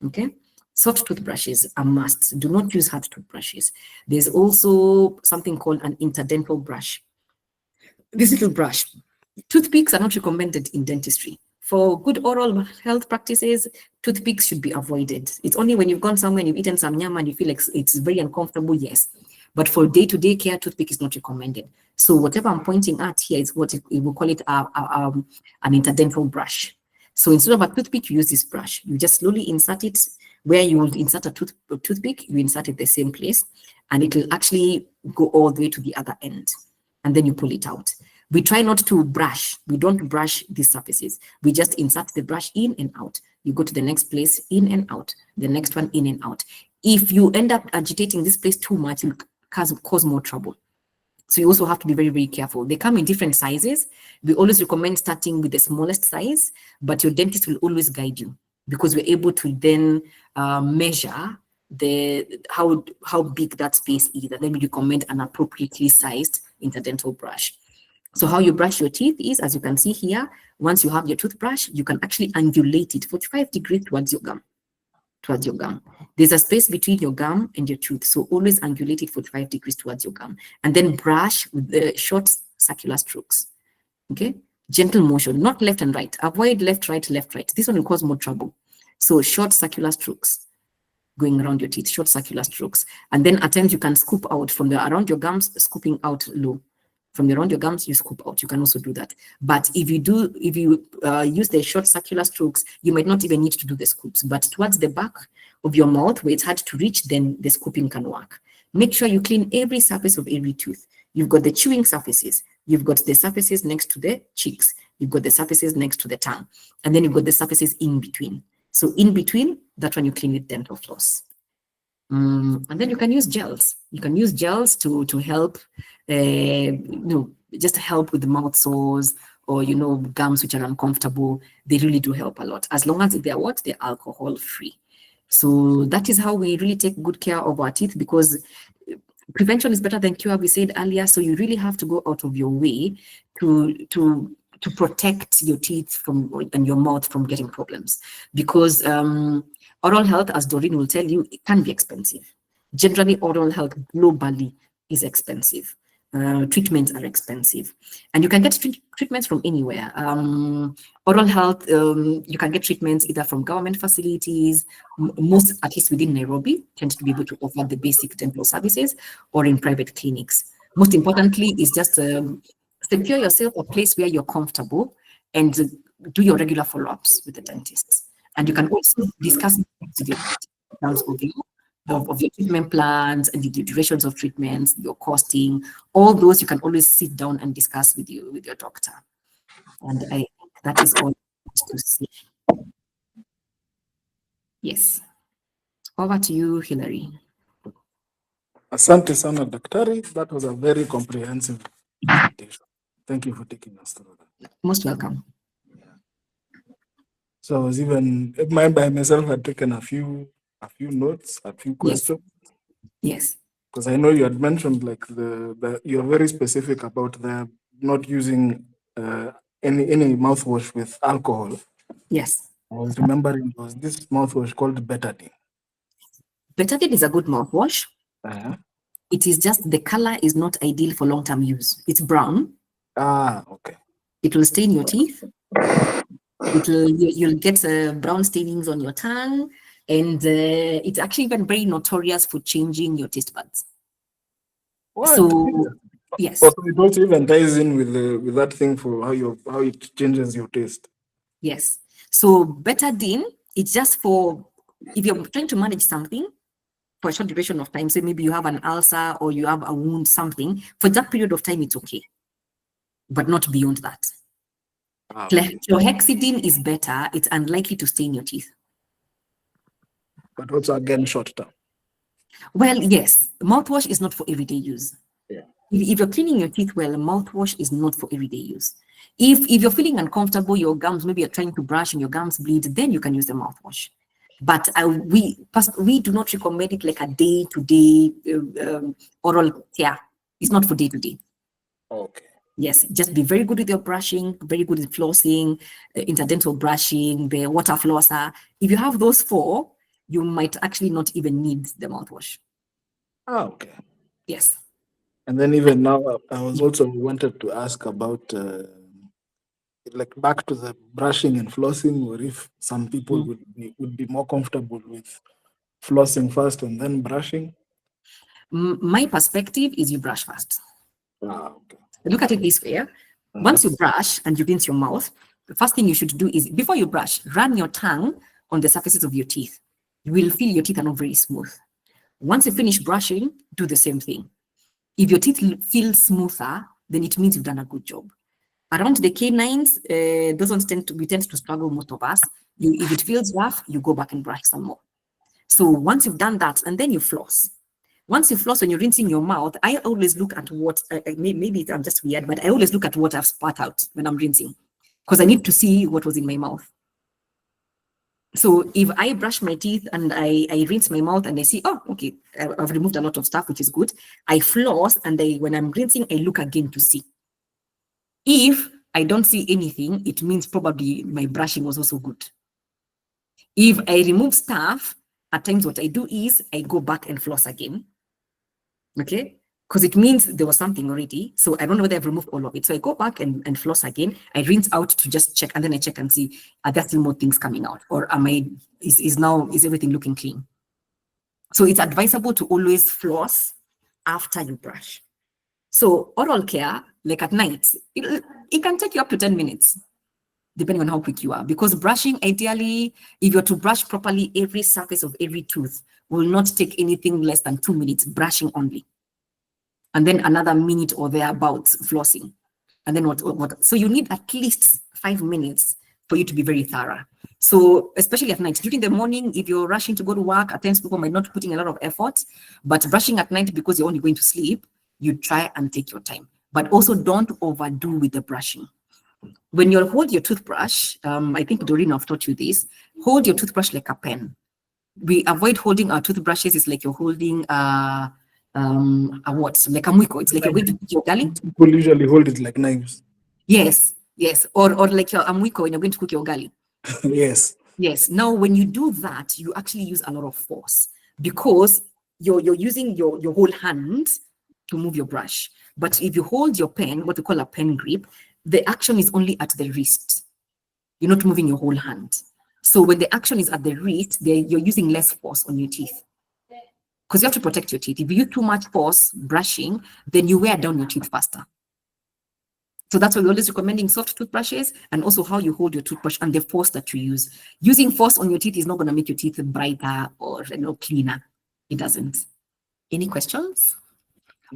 Speaker 2: Okay? Soft toothbrushes are must. Do not use hard toothbrushes. There's also something called an interdental brush. This little brush. Toothpicks are not recommended in dentistry. For good oral health practices, toothpicks should be avoided. It's only when you've gone somewhere and you've eaten some yam and you feel like it's very uncomfortable, yes. But for day-to-day care, toothpick is not recommended. So whatever I'm pointing at here is what we'll call it an interdental brush. So instead of a toothpick, you use this brush. You just slowly insert it. Where you will insert a toothpick, you insert it the same place, and it will actually go all the way to the other end. And then you pull it out. We try not to brush. We don't brush these surfaces. We just insert the brush in and out. You go to the next place, in and out. The next one, in and out. If you end up agitating this place too much, it will cause more trouble. So you also have to be very, very careful. They come in different sizes. We always recommend starting with the smallest size, but your dentist will always guide you, because we're able to then measure how big that space is, and then we recommend an appropriately sized interdental brush. So how you brush your teeth is, as you can see here, once you have your toothbrush, you can actually angulate it 45 degrees towards your gum. There's a space between your gum and your tooth, so always angulate it 45 degrees towards your gum, and then brush with the short circular strokes. Okay, gentle motion, not left and right. Avoid left, right, left, right. This one will cause more trouble. So short circular strokes going around your teeth, short circular strokes. And then at times you can scoop out from around your gums, scooping out low. From around your gums, you scoop out. You can also do that. But if you use the short circular strokes, you might not even need to do the scoops. But towards the back of your mouth, where it's hard to reach, then the scooping can work. Make sure you clean every surface of every tooth. You've got the chewing surfaces, You've got the surfaces next to the cheeks. You've got the surfaces next to the tongue. And then you've got the surfaces in between. So in between, that one you clean with dental floss. And then you can use gels. You can use gels to help, just help with the mouth sores or, gums which are uncomfortable. They really do help a lot, as long as they're what? They're alcohol free. So that is how we really take good care of our teeth, because prevention is better than cure, we said earlier. So you really have to go out of your way to protect your teeth and your mouth from getting problems, because oral health, as Doreen will tell you, it can be expensive. Generally, oral health globally is expensive. Treatments are expensive, and you can get treatments from anywhere. Oral health, you can get treatments either from government facilities, most, at least within Nairobi, tend to be able to offer the basic dental services, or in private clinics. Most importantly is just secure yourself a place where you're comfortable and do your regular follow-ups with the dentist. And you can also discuss with your terms of your treatment plans and the durations of treatments, your costing, all those you can always sit down and discuss with your doctor. And I think that is all to say. Yes. Over to you, Hilary.
Speaker 3: Asante sana daktari. That was a very comprehensive presentation. Thank you for taking us through that.
Speaker 2: Most welcome.
Speaker 3: So I was even by myself had taken a few notes, a few questions.
Speaker 2: Yes.
Speaker 3: Because I know you had mentioned like you're very specific about the not using any mouthwash with alcohol.
Speaker 2: Yes.
Speaker 3: I was remembering there was this mouthwash called Betadine.
Speaker 2: Betadine is a good mouthwash. It is just the color is not ideal for long-term use. It's brown.
Speaker 3: Okay.
Speaker 2: It will stain your teeth. You'll get brown stainings on your tongue, and it's actually even very notorious for changing your taste buds.
Speaker 3: What?
Speaker 2: So yes.
Speaker 3: So it also even ties in with that thing for how it changes your taste.
Speaker 2: Yes. So Betadine, it's just for if you're trying to manage something for a short duration of time. Say maybe you have an ulcer or you have a wound, something. For that period of time, it's okay, but not beyond that.
Speaker 3: Okay.
Speaker 2: Chlorhexidine is better. It's unlikely to stain your teeth.
Speaker 3: But also again, short term.
Speaker 2: Well, yes, mouthwash is not for everyday use.
Speaker 3: Yeah.
Speaker 2: If you're cleaning your teeth well, mouthwash is not for everyday use. If you're feeling uncomfortable, your gums, maybe you're trying to brush and your gums bleed, then you can use the mouthwash. But we do not recommend it like a day-to-day oral care. It's not for day-to-day.
Speaker 3: Okay.
Speaker 2: Yes, just be very good with your brushing, very good with flossing, interdental brushing, the water flosser. If you have those four, you might actually not even need the mouthwash.
Speaker 3: Okay.
Speaker 2: Yes.
Speaker 3: And then even now, I was also wanted to ask about like back to the brushing and flossing, or if some people would be more comfortable with flossing first and then brushing.
Speaker 2: My perspective is you brush first.
Speaker 3: Okay.
Speaker 2: Look at it this way. Once you brush and you rinse your mouth, the first thing you should do is, before you brush, run your tongue on the surfaces of your teeth. You will feel your teeth are not very smooth. Once you finish brushing, do the same thing. If your teeth feel smoother, then it means you've done a good job. Around the canines, those ones we tend to struggle, most of us. If it feels rough, you go back and brush some more. So once you've done that, and then you floss. Once you floss, when you're rinsing your mouth, I always look at what, maybe I'm just weird, but I always look at what I've spat out when I'm rinsing, because I need to see what was in my mouth. So if I brush my teeth and I rinse my mouth and I see, oh, okay, I've removed a lot of stuff, which is good. I floss, and when I'm rinsing, I look again to see. If I don't see anything, it means probably my brushing was also good. If I remove stuff, at times what I do is I go back and floss again. Okay? Because it means there was something already. So I don't know whether I've removed all of it. So I go back and floss again. I rinse out to just check, and then I check and see, are there still more things coming out? Or is everything looking clean? So it's advisable to always floss after you brush. So oral care, like at night, it can take you up to 10 minutes, depending on how quick you are. Because brushing, ideally, if you're to brush properly, every surface of every tooth will not take anything less than 2 minutes, brushing only. And then another minute or thereabouts flossing. And then what? So you need at least 5 minutes for you to be very thorough. So especially at night, during the morning, if you're rushing to go to work, at times people might not putting a lot of effort, but brushing at night because you're only going to sleep, you try and take your time. But also don't overdo with the brushing. When you hold your toothbrush, I think Doreen have taught you this, hold your toothbrush like a pen. We avoid holding our toothbrushes. It's like you're holding a what? Like a mwiko. It's like you're going to cook your ugali.
Speaker 3: People usually hold it like knives.
Speaker 2: Yes, yes. Or like your mwiko when you're going to cook your ugali.
Speaker 3: Yes.
Speaker 2: Yes. Now, when you do that, you actually use a lot of force because you're using your whole hand to move your brush. But if you hold your pen, what we call a pen grip, the action is only at the wrist. You're not moving your whole hand. So when the action is at the wrist, you're using less force on your teeth because you have to protect your teeth. If you use too much force brushing, then you wear down your teeth faster. So that's why we're always recommending soft toothbrushes and also how you hold your toothbrush and the force that you use. Using force on your teeth is not going to make your teeth brighter or cleaner. It doesn't. Any questions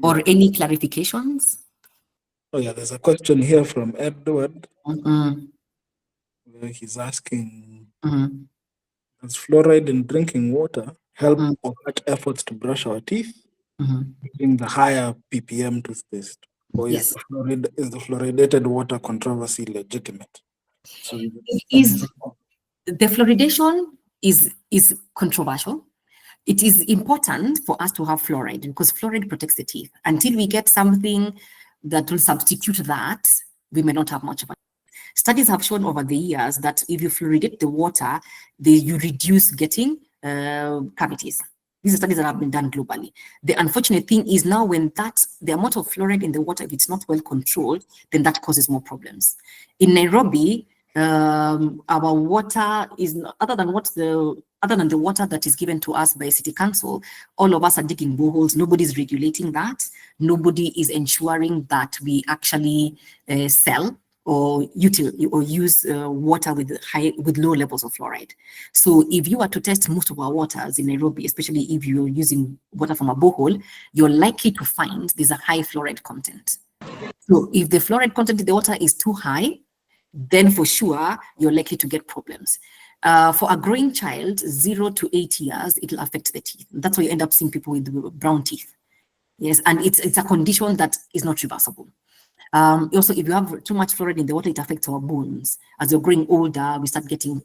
Speaker 2: or any clarifications?
Speaker 3: Oh yeah, there's a question here from Edward.
Speaker 2: Mm-hmm.
Speaker 3: He's asking,
Speaker 2: Mm-hmm.
Speaker 3: does fluoride in drinking water help or hurt efforts to brush our teeth using the higher ppm toothpaste? Or
Speaker 2: Yes.
Speaker 3: is the fluoridated water controversy legitimate? So
Speaker 2: the fluoridation is controversial. It is important for us to have fluoride because fluoride protects the teeth. Until we get something that will substitute that, we may not have much of it. Studies have shown over the years that if you fluoridate the water, you reduce getting cavities. These are studies that have been done globally. The unfortunate thing is now when the amount of fluoride in the water, if it's not well controlled, then that causes more problems. In Nairobi, our water is other than the water that is given to us by City Council, all of us are digging boreholes. Nobody's regulating that. Nobody is ensuring that we actually sell or use water with low levels of fluoride. So if you are to test most of our waters in Nairobi, especially if you're using water from a borehole, you're likely to find there's a high fluoride content. So if the fluoride content in the water is too high, then for sure you're likely to get problems. For a growing child, 0 to 8 years, it will affect the teeth. That's why you end up seeing people with brown teeth. Yes, and it's a condition that is not reversible. Also, if you have too much fluoride in the water, it affects our bones. As you're growing older, we start getting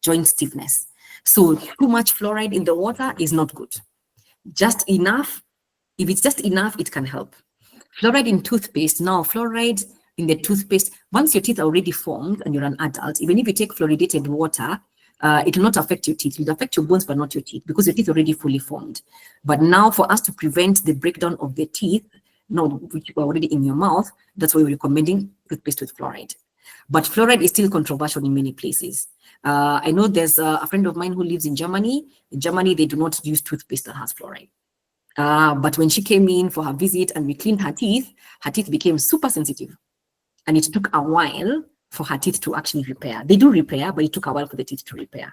Speaker 2: joint stiffness. So too much fluoride in the water is not good. Just enough, if it's just enough, it can help. Fluoride in toothpaste, now fluoride in the toothpaste, once your teeth are already formed and you're an adult, even if you take fluoridated water, it will not affect your teeth. It will affect your bones, but not your teeth, because your teeth are already fully formed. But now for us to prevent the breakdown of the teeth, which are already in your mouth, that's why we're recommending toothpaste with fluoride. But fluoride is still controversial in many places. I know there's a friend of mine who lives in Germany. In Germany, they do not use toothpaste that has fluoride. But when she came in for her visit and we cleaned her teeth became super sensitive. And it took a while for her teeth to actually repair. They do repair, but it took a while for the teeth to repair.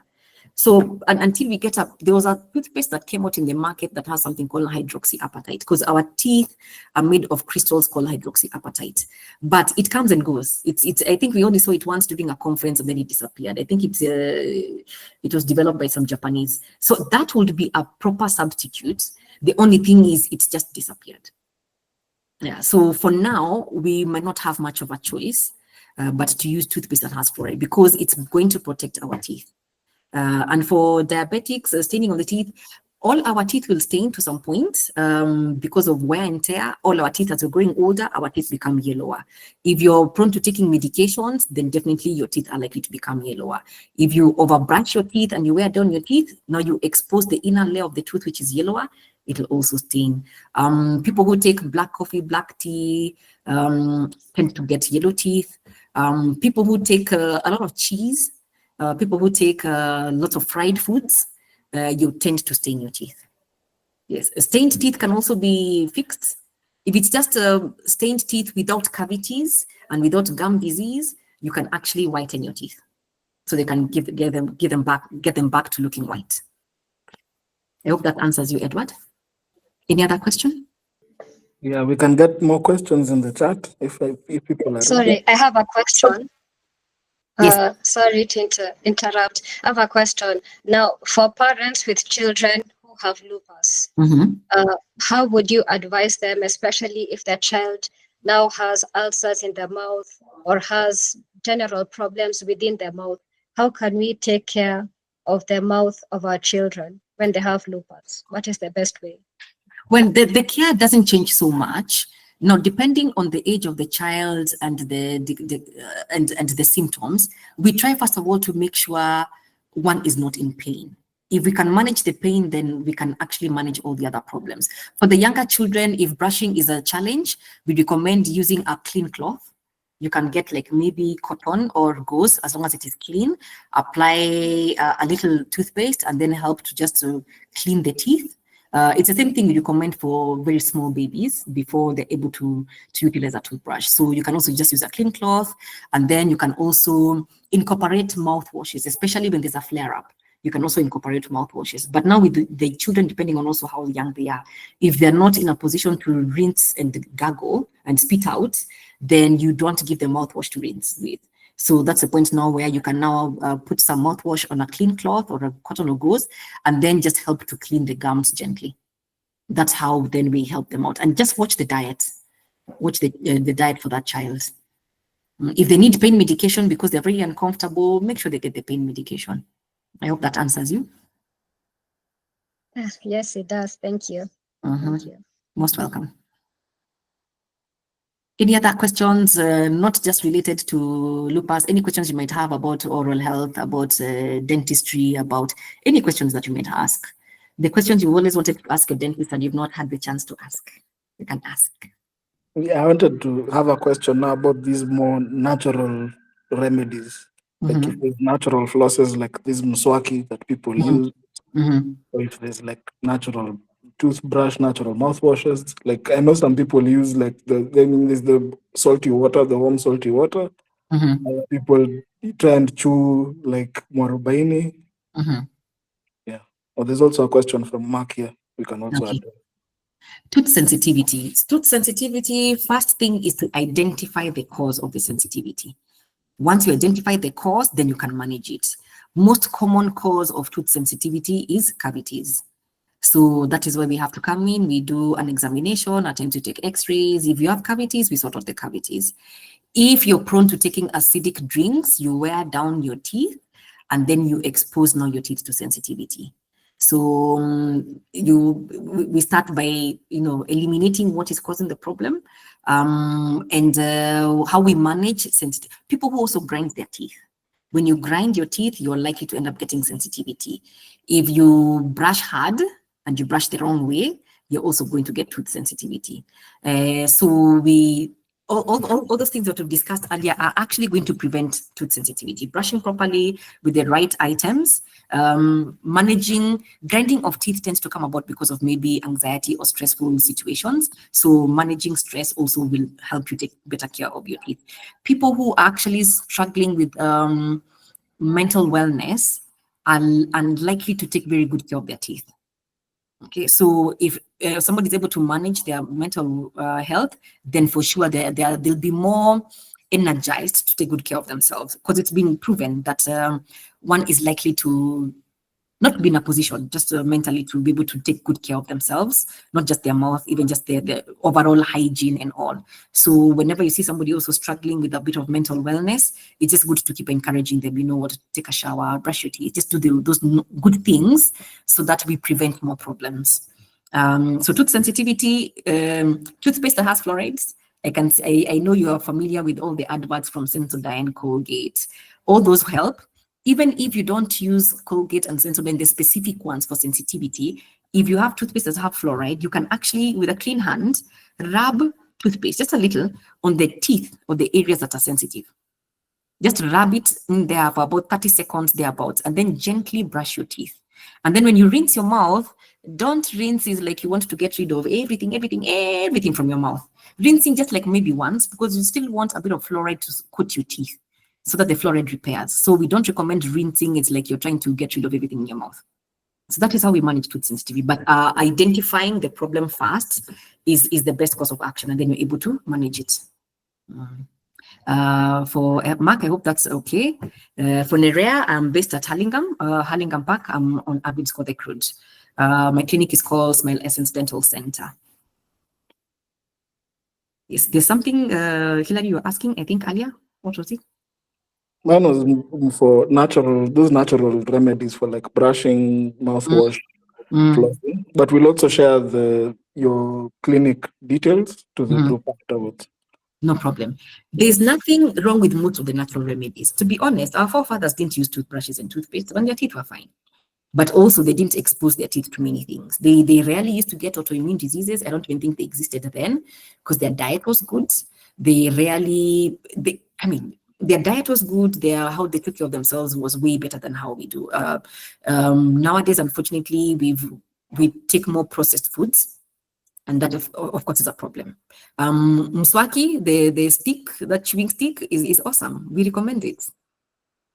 Speaker 2: So until we get up, there was a toothpaste that came out in the market that has something called hydroxyapatite, because our teeth are made of crystals called hydroxyapatite. But it comes and goes. I think we only saw it once during a conference and then it disappeared. I think it was developed by some Japanese. So that would be a proper substitute. The only thing is it's just disappeared. Yeah. So for now, we might not have much of a choice, but to use toothpaste that has fluoride because it's going to protect our teeth. And for diabetics, staining on the teeth, all our teeth will stain to some point because of wear and tear. All our teeth, as we're growing older, our teeth become yellower. If you're prone to taking medications, then definitely your teeth are likely to become yellower. If you overbrush your teeth and you wear down your teeth, now you expose the inner layer of the tooth, which is yellower. It'll also stain. People who take black coffee, black tea tend to get yellow teeth. People who take a lot of cheese, people who take lots of fried foods, you tend to stain your teeth. Yes, stained teeth can also be fixed. If it's just stained teeth without cavities and without gum disease, you can actually whiten your teeth, so they can get them back to looking white. I hope that answers you, Edward. Any other question?
Speaker 3: Yeah, we can get more questions in the chat if people are ready.
Speaker 4: Sorry, I have a question.
Speaker 2: Yes.
Speaker 4: Sorry to interrupt. I have a question. Now, for parents with children who have lupus, how would you advise them, especially if their child now has ulcers in the mouth or has general problems within their mouth? How can we take care of the mouth of our children when they have lupus? What is the best way?
Speaker 2: Well, the care doesn't change so much. Now, depending on the age of the child and the symptoms, we try first of all to make sure one is not in pain. If we can manage the pain, then we can actually manage all the other problems. For the younger children, if brushing is a challenge, we recommend using a clean cloth. You can get like maybe cotton or gauze, as long as it is clean. Apply a little toothpaste and then help to just to clean the teeth. It's the same thing we recommend for very small babies before they're able to utilize a toothbrush. So you can also just use a clean cloth, and then you can also incorporate mouthwashes, especially when there's a flare-up. You can also incorporate mouthwashes. But now with the children, depending on also how young they are, if they're not in a position to rinse and gargle and spit out, then you don't give them mouthwash to rinse with. So that's the point now where you can now put some mouthwash on a clean cloth or a cotton or gauze, and then just help to clean the gums gently. That's how then we help them out. And just watch the diet. Watch the diet for that child. If they need pain medication because they're very uncomfortable, make sure they get the pain medication. I hope that answers you.
Speaker 4: Yes, it does. Thank you. Thank you.
Speaker 2: Most welcome. Any other questions, not just related to lupus, any questions you might have about oral health, about dentistry, about any questions that you might ask? The questions you always wanted to ask a dentist and you've not had the chance to ask, you can ask.
Speaker 3: Yeah, I wanted to have a question now about these more natural remedies. Like if there's natural flosses like this mswaki that people use, or if there's like natural toothbrush, natural mouthwashes. Like I know some people use like then there's the salty water, the warm salty water. Other people try and chew like mwarobaini. Yeah. Or there's also a question from Mark here. We can also add.
Speaker 2: Tooth sensitivity. Tooth sensitivity, first thing is to identify the cause of the sensitivity. Once you identify the cause, then you can manage it. Most common cause of tooth sensitivity is cavities. So that is where we have to come in. We do an examination, attempt to take x-rays. If you have cavities, we sort out the cavities. If you're prone to taking acidic drinks, you wear down your teeth and then you expose now your teeth to sensitivity. So we start by eliminating what is causing the problem, and how we manage sensitivity. People who also grind their teeth. When you grind your teeth, you're likely to end up getting sensitivity. If you brush hard and you brush the wrong way, you're also going to get tooth sensitivity. So all those things that we've discussed earlier are actually going to prevent tooth sensitivity. Brushing properly with the right items, grinding of teeth tends to come about because of maybe anxiety or stressful situations. So managing stress also will help you take better care of your teeth. People who are actually struggling with mental wellness are unlikely to take very good care of their teeth. Okay, so if somebody is able to manage their mental health, then for sure they'll be more energized to take good care of themselves, because it's been proven that one is likely to not be in a position just mentally to be able to take good care of themselves, not just their mouth, even just their overall hygiene and all. So whenever you see somebody also struggling with a bit of mental wellness, it's just good to keep encouraging them, what, take a shower, brush your teeth, just do those good things so that we prevent more problems. So tooth sensitivity, toothpaste that has fluorides. I know you are familiar with all the adverts from Sensodyne, Colgate. All those help. Even if you don't use Colgate and Sensodyne, the specific ones for sensitivity, if you have toothpaste that have fluoride, you can actually, with a clean hand, rub toothpaste, just a little, on the teeth or the areas that are sensitive. Just rub it in there for about 30 seconds thereabouts, and then gently brush your teeth. And then when you rinse your mouth, don't rinse is like you want to get rid of everything from your mouth. Rinsing just like maybe once, because you still want a bit of fluoride to coat your teeth, so that the fluoride repairs. So we don't recommend rinsing. It's like you're trying to get rid of everything in your mouth. So that is how we manage tooth sensitivity. But identifying the problem fast is the best course of action, and then you're able to manage it. For Mark, I hope that's okay. For Nerea, I'm based at Hurlingham Park. I'm on Abbots Codec Road. My clinic is called Smile Essence Dental Center. Yes, there's something, Hilary, you were asking, I think, earlier. What was it?
Speaker 3: Mine was for those natural remedies for like brushing, mouthwash, flossing. But we'll also share your clinic details to the group afterwards.
Speaker 2: No problem. There's nothing wrong with most of the natural remedies. To be honest, our forefathers didn't use toothbrushes and toothpaste when their teeth were fine. But also they didn't expose their teeth to many things. They rarely used to get autoimmune diseases. I don't even think they existed then because their diet was good. Their diet was good. How they took care of themselves was way better than how we do. Nowadays, unfortunately, we take more processed foods. And that, of course, is a problem. Mswaki, the stick, that chewing stick is awesome. We recommend it.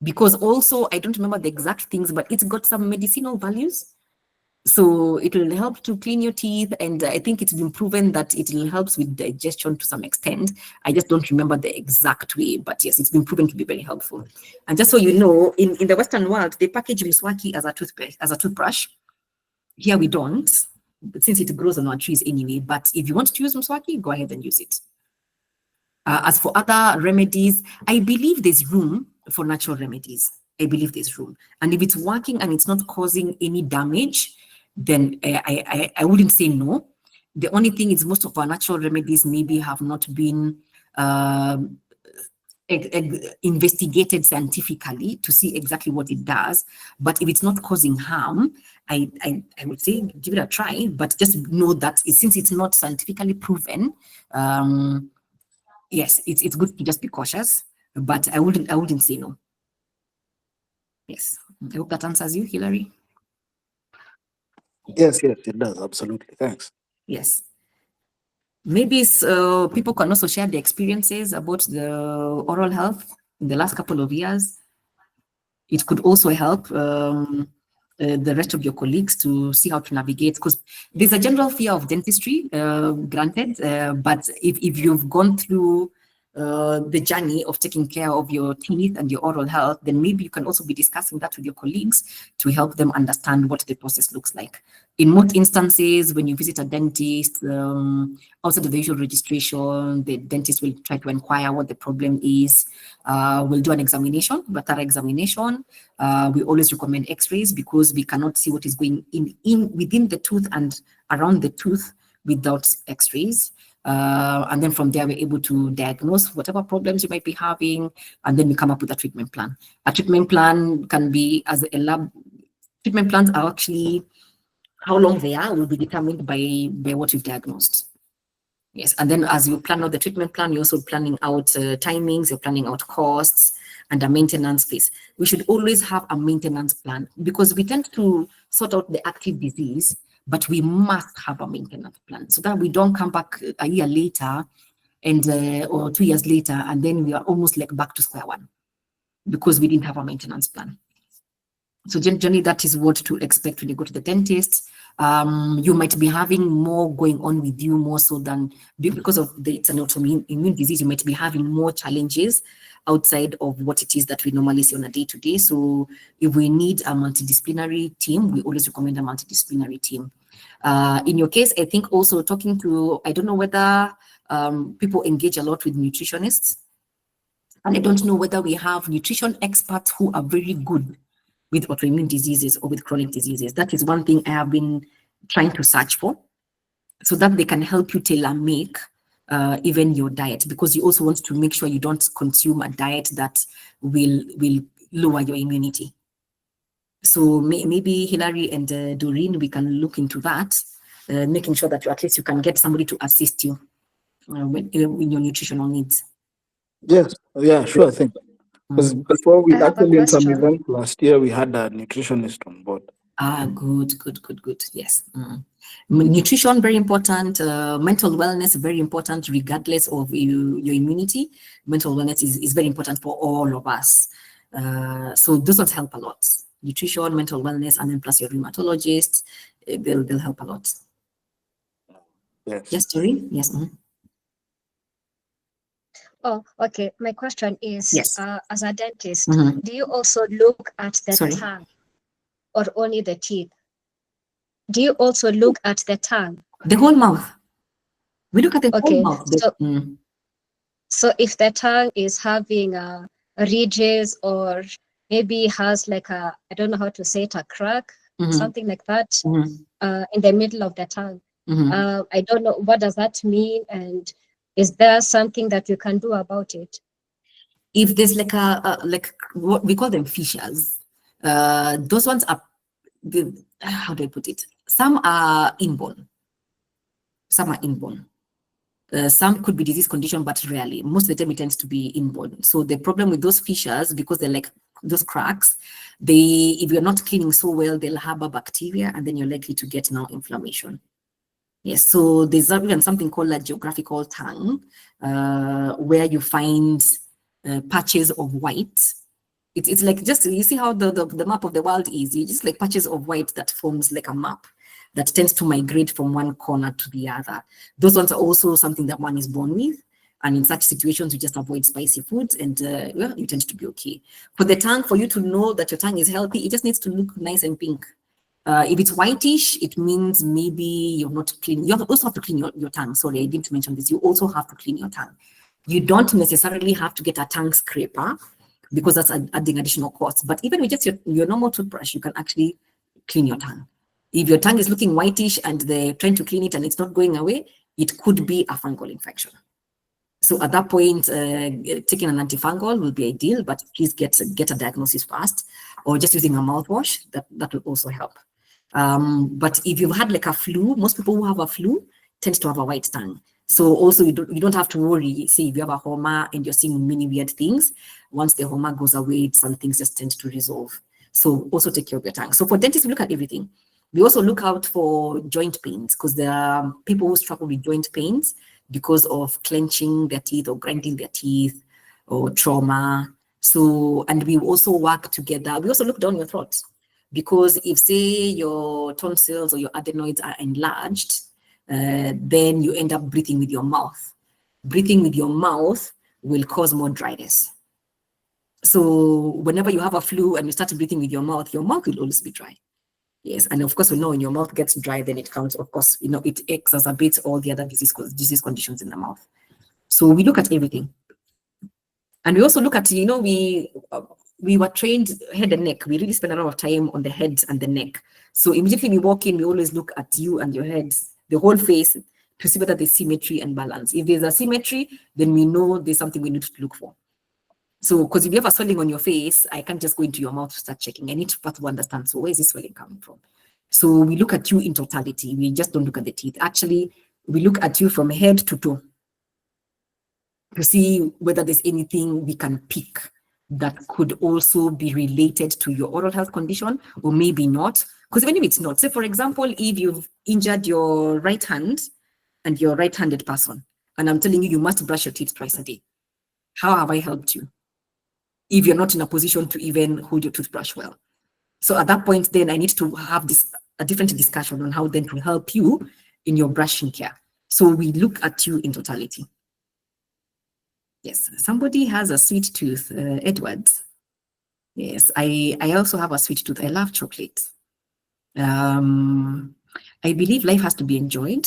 Speaker 2: Because also, I don't remember the exact things, but it's got some medicinal values. So it will help to clean your teeth. And I think it's been proven that it will help with digestion to some extent. I just don't remember the exact way, but yes, it's been proven to be very helpful. And just so you know, in the Western world, they package Mswaki as a toothbrush. Here we don't, since it grows on our trees anyway. But if you want to use Mswaki, go ahead and use it. As for other remedies, I believe there's room for natural remedies. I believe there's room. And if it's working and it's not causing any damage, then I wouldn't say no. The only thing is most of our natural remedies maybe have not been investigated scientifically to see exactly what it does. But if it's not causing harm, I would say give it a try. But just know that since it's not scientifically proven, yes, it's good to just be cautious. But I wouldn't say no. Yes, I hope that answers you, Hilary.
Speaker 3: Yes, it does. Absolutely. Thanks.
Speaker 2: Yes. Maybe people can also share their experiences about the oral health in the last couple of years. It could also help the rest of your colleagues to see how to navigate, because there's a general fear of dentistry, granted, but if you've gone through the journey of taking care of your teeth and your oral health, then maybe you can also be discussing that with your colleagues to help them understand what the process looks like. In most instances, when you visit a dentist, outside of the usual registration, the dentist will try to inquire what the problem is. We'll do an examination, but that examination, we always recommend x-rays because we cannot see what is going in within the tooth and around the tooth without x-rays. And then from there, we're able to diagnose whatever problems you might be having, and then we come up with a treatment plan. A treatment plan can be as a lab. Treatment plans are actually, how long they are will be determined by what you've diagnosed. Yes, and then as you plan out the treatment plan, you're also planning out timings, you're planning out costs, and a maintenance phase. We should always have a maintenance plan because we tend to sort out the active disease, but we must have a maintenance plan so that we don't come back a year later and or 2 years later, and then we are almost like back to square one because we didn't have a maintenance plan. So generally, that is what to expect when you go to the dentist. You might be having more going on with you more so than because of it's an autoimmune disease. You might be having more challenges outside of what it is that we normally see on a day-to-day. So if we need a multidisciplinary team, we always recommend a multidisciplinary team. In your case, I think also talking to, I don't know whether people engage a lot with nutritionists. And I don't know whether we have nutrition experts who are very good with autoimmune diseases or with chronic diseases. That is one thing I have been trying to search for so that they can help you tailor-make even your diet, because you also want to make sure you don't consume a diet that will lower your immunity. So maybe Hilary and Doreen, we can look into that, making sure that at least you can get somebody to assist you in your nutritional needs.
Speaker 3: Yes, yeah, sure, I think. Because before we actually in some
Speaker 4: question.
Speaker 3: event last year, we had a nutritionist on board.
Speaker 2: Good. Yes. Nutrition, very important. Mental wellness, very important, regardless of your immunity. Mental wellness is very important for all of us. So those ones help a lot. nutrition, mental wellness, and then plus your rheumatologist. They'll help a lot.
Speaker 3: Yes.
Speaker 2: Yes, Doreen? Yes.
Speaker 4: Oh, okay. My question is,
Speaker 2: Yes.
Speaker 4: as a dentist, do you also look at the tongue or only the teeth? Do you also look at the tongue?
Speaker 2: The whole mouth. We look at the whole mouth.
Speaker 4: So if the tongue is having ridges or maybe has like a, I don't know how to say it, a crack, something like that in the middle of the tongue. I don't know, what does that mean? And is there something that you can do about it?
Speaker 2: If there's like like what we call them fissures, those ones are, how do I put it? Some are inborn. Some are inborn. Some could be disease condition, but rarely. Most of the time it tends to be inborn. So the problem with those fissures, because they're like those cracks, if you're not cleaning so well, they'll harbor bacteria, and then you're likely to get now inflammation. Yes, so there's even something called a geographical tongue, where you find patches of white. It's like, just, you see how the map of the world is, you just like patches of white that forms like a map that tends to migrate from one corner to the other. Those ones are also something that one is born with. And in such situations, you just avoid spicy foods, and well, you tend to be okay. For the tongue, for you to know that your tongue is healthy, it just needs to look nice and pink. If it's whitish, it means maybe you're not clean. You also have to clean your tongue. Sorry, I didn't mention this. You also have to clean your tongue. You don't necessarily have to get a tongue scraper, because that's adding additional costs. But even with just your normal toothbrush, you can actually clean your tongue. If your tongue is looking whitish and they're trying to clean it and it's not going away, it could be a fungal infection. So at that point, taking an antifungal will be ideal, but please get a diagnosis fast, or just using a mouthwash, that will also help. But if you've had like a flu, most people who have a flu tend to have a white tongue. So also you don't have to worry. Say if you have a homa and you're seeing many weird things, once the homa goes away, some things just tend to resolve. So also take care of your tongue. So for dentists, we look at everything. We also look out for joint pains, because there are people who struggle with joint pains because of clenching their teeth or grinding their teeth or trauma. So, and we also work together. We also look down your throat, because if, say, your tonsils or your adenoids are enlarged, then you end up breathing with your mouth. Breathing with your mouth will cause more dryness. So whenever you have a flu and you start breathing with your mouth will always be dry. Yes, and of course, we know when your mouth gets dry, then it counts, of course, it exacerbates all the other disease conditions in the mouth. So we look at everything. And we also look at, we were trained head and neck. We really spend a lot of time on the head and the neck. So immediately we walk in, we always look at you and your head, the whole face, to see whether there's symmetry and balance. If there's asymmetry, then we know there's something we need to look for. So, because if you have a swelling on your face, I can't just go into your mouth to start checking. I need to first understand, so where is this swelling coming from? So we look at you in totality. We just don't look at the teeth. Actually, we look at you from head to toe to see whether there's anything we can pick that could also be related to your oral health condition, or maybe not. Because even if it's not, say for example, if you've injured your right hand and you're a right-handed person, and I'm telling you, you must brush your teeth twice a day. How have I helped you if you're not in a position to even hold your toothbrush well? So at that point, then I need to have a different discussion on how then to help you in your brushing care. So we look at you in totality. Yes, somebody has a sweet tooth, Edward. Yes, I also have a sweet tooth. I love chocolate. I believe life has to be enjoyed.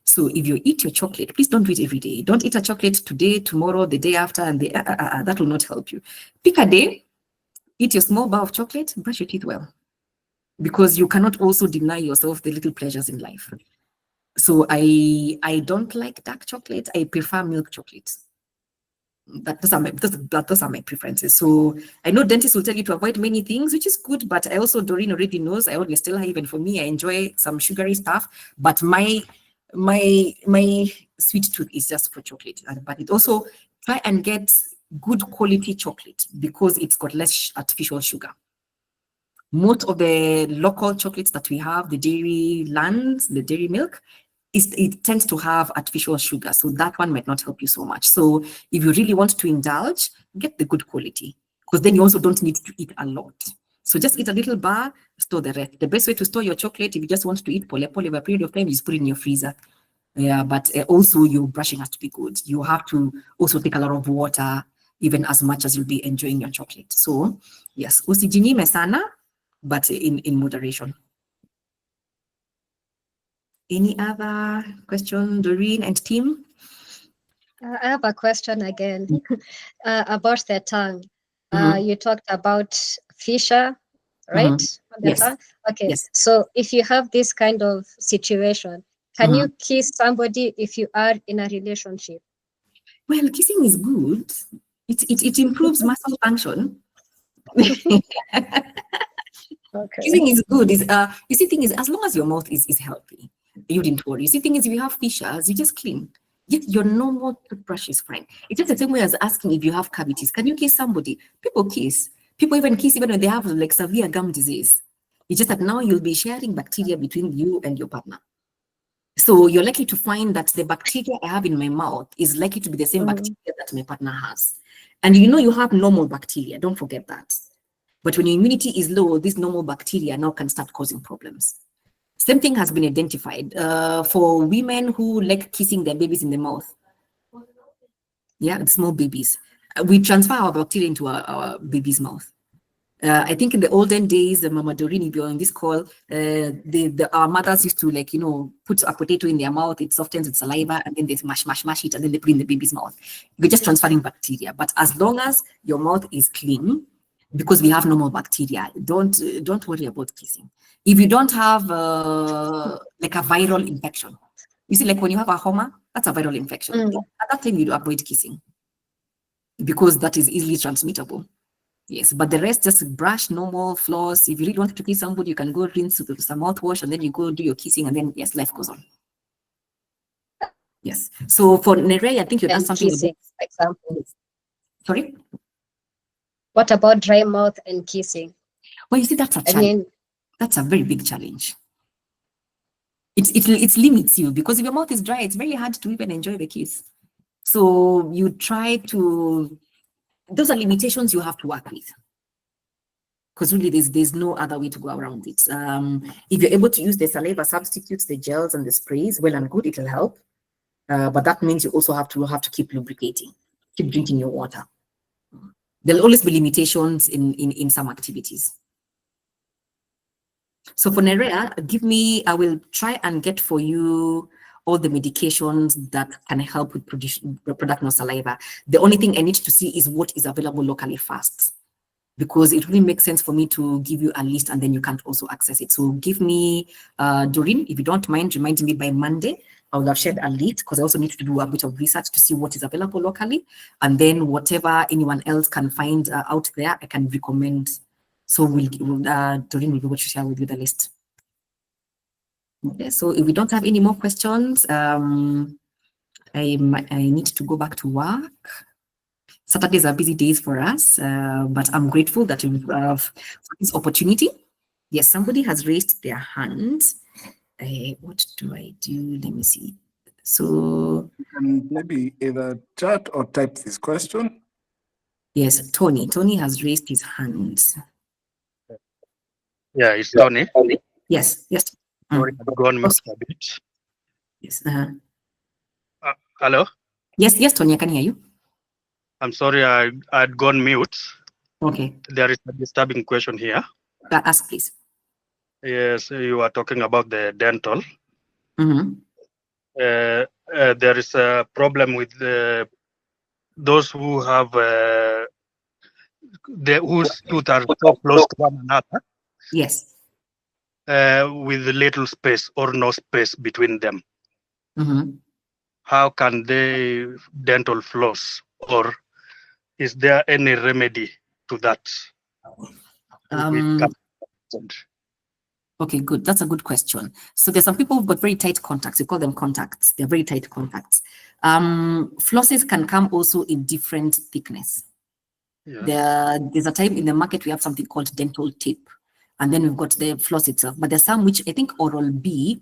Speaker 2: So if you eat your chocolate, please don't do it every day. Don't eat a chocolate today, tomorrow, the day after, and that will not help you. Pick a day, eat your small bar of chocolate, brush your teeth well, because you cannot also deny yourself the little pleasures in life. So I don't like dark chocolate. I prefer milk chocolate. Those are my preferences. So I know dentists will tell you to avoid many things, which is good, but I also, Doreen already knows, I always tell her, even for me, I enjoy some sugary stuff, but my sweet tooth is just for chocolate. But it also, try and get good quality chocolate, because it's got less artificial sugar. Most of the local chocolates that we have, the dairy lands, the dairy milk, it tends to have artificial sugar, so that one might not help you so much. So if you really want to indulge, get the good quality, because then you also don't need to eat a lot. So just eat a little bar, store the rest. The best way to store your chocolate, if you just want to eat pole over a period of time, is put it in your freezer. Yeah, but also your brushing has to be good. You have to also take a lot of water, even as much as you'll be enjoying your chocolate. So yes, usijinyime sana, but in moderation. Any other question, Doreen and team?
Speaker 4: I have a question again about the tongue. You talked about fissure, right? On the
Speaker 2: Yes.
Speaker 4: tongue. Okay.
Speaker 2: Yes.
Speaker 4: So if you have this kind of situation, can you kiss somebody if you are in a relationship?
Speaker 2: Well, kissing is good. It improves muscle function.
Speaker 4: Okay.
Speaker 2: Kissing is good. You see, thing is, as long as your mouth is healthy, you didn't worry. You see, thing is, if you have fissures, you just clean. Yet your normal toothbrush is fine. It's just the same way as asking if you have cavities. Can you kiss somebody? People kiss. People even kiss even when they have like severe gum disease. It's just that now you'll be sharing bacteria between you and your partner. So you're likely to find that the bacteria I have in my mouth is likely to be the same bacteria that my partner has. And you know you have normal bacteria. Don't forget that. But when your immunity is low, these normal bacteria now can start causing problems. Same thing has been identified for women who like kissing their babies in the mouth. Yeah, small babies. We transfer our bacteria into our baby's mouth. I think in the olden days, Mama Doreen, if you're on this call, our mothers used to put a potato in their mouth, it softens its saliva, and then they mash it, and then they put it in the baby's mouth. We're just transferring bacteria. But as long as your mouth is clean, because we have normal bacteria, don't worry about kissing. If you don't have like a viral infection, you see, like when you have a homa, that's a viral infection. At that time, you avoid kissing because that is easily transmittable. Yes, but the rest, just brush, normal, floss. If you really want to kiss somebody, you can go rinse with some mouthwash, and then you go do your kissing, and then yes, life goes on. Yes. So for Nerea, I think you done something.
Speaker 4: Kissing, for example.
Speaker 2: Sorry.
Speaker 4: What about dry mouth and kissing?
Speaker 2: Well, you see, that's a challenge. That's a very big challenge. It limits you because if your mouth is dry, it's very hard to even enjoy the kiss. So you try to. Those are limitations you have to work with. Because really, there's no other way to go around it. If you're able to use the saliva substitutes, the gels and the sprays, well and good, it'll help. But that means you also have to keep lubricating, keep drinking your water. There'll always be limitations in some activities. So for Nerea, I will try and get for you all the medications that can help with production of saliva. The only thing I need to see is what is available locally first, because it really makes sense for me to give you a list and then you can't also access it. So give me, Doreen, if you don't mind, reminding me by Monday. I will have shared a list because I also need to do a bit of research to see what is available locally. And then whatever anyone else can find out there, I can recommend. So Doreen will be able to share with you the list. Okay, so if we don't have any more questions, I need to go back to work. Saturdays are busy days for us, but I'm grateful that we have for this opportunity. Yes, somebody has raised their hand. What do I do? Let me see. So
Speaker 3: you can maybe either chat or type this question.
Speaker 2: Yes, Tony. Tony has raised his hand.
Speaker 5: Yeah, it's Tony.
Speaker 2: Yes.
Speaker 5: Sorry, I've gone mute a bit.
Speaker 2: Yes.
Speaker 5: Hello?
Speaker 2: Yes, Tony, I can hear you.
Speaker 5: I'm sorry, I'd gone mute.
Speaker 2: Okay.
Speaker 5: There is a disturbing question here.
Speaker 2: Ask, please.
Speaker 5: Yes, you are talking about the dental. There is a problem with those who have whose teeth are so close to one another.
Speaker 2: Yes.
Speaker 5: With little space or no space between them. How can they dental floss, or is there any remedy to that?
Speaker 2: Okay, good. That's a good question. So there's some people who've got very tight contacts. We call them contacts. They're very tight contacts. Flosses can come also in different thickness. Yeah. There's a type in the market we have something called dental tape, and then we've got the floss itself. But there's some which I think Oral B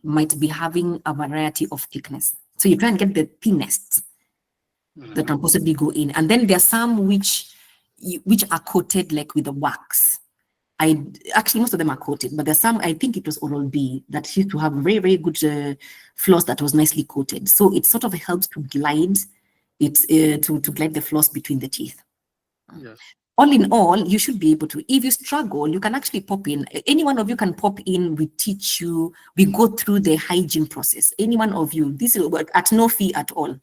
Speaker 2: might be having a variety of thickness. So you try and get the thinnest that can possibly go in. And then there are some which which are coated like with the wax. Actually, most of them are coated, but there's some, I think it was Oral B, that used to have very, very good floss that was nicely coated. So it sort of helps to glide it, to glide the floss between the teeth.
Speaker 5: Yes.
Speaker 2: All in all, you should be able to. If you struggle, you can actually pop in. Any one of you can pop in. We teach you. We go through the hygiene process. Any one of you, this is at no fee at all.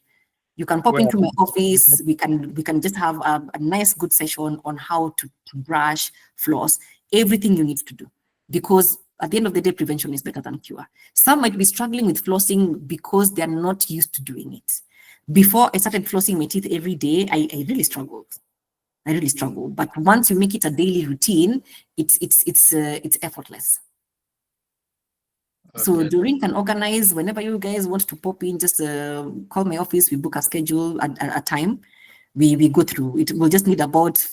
Speaker 2: You can pop into my office. We can just have a nice, good session on how to brush, floss, everything you need to do. Because at the end of the day, prevention is better than cure. Some might be struggling with flossing because they're not used to doing it. Before I started flossing my teeth every day, I really struggled. But once you make it a daily routine, it's effortless. Okay. So Doreen can organize whenever you guys want to pop in. Just call my office. We book a schedule at a time. We go through it. We'll just need about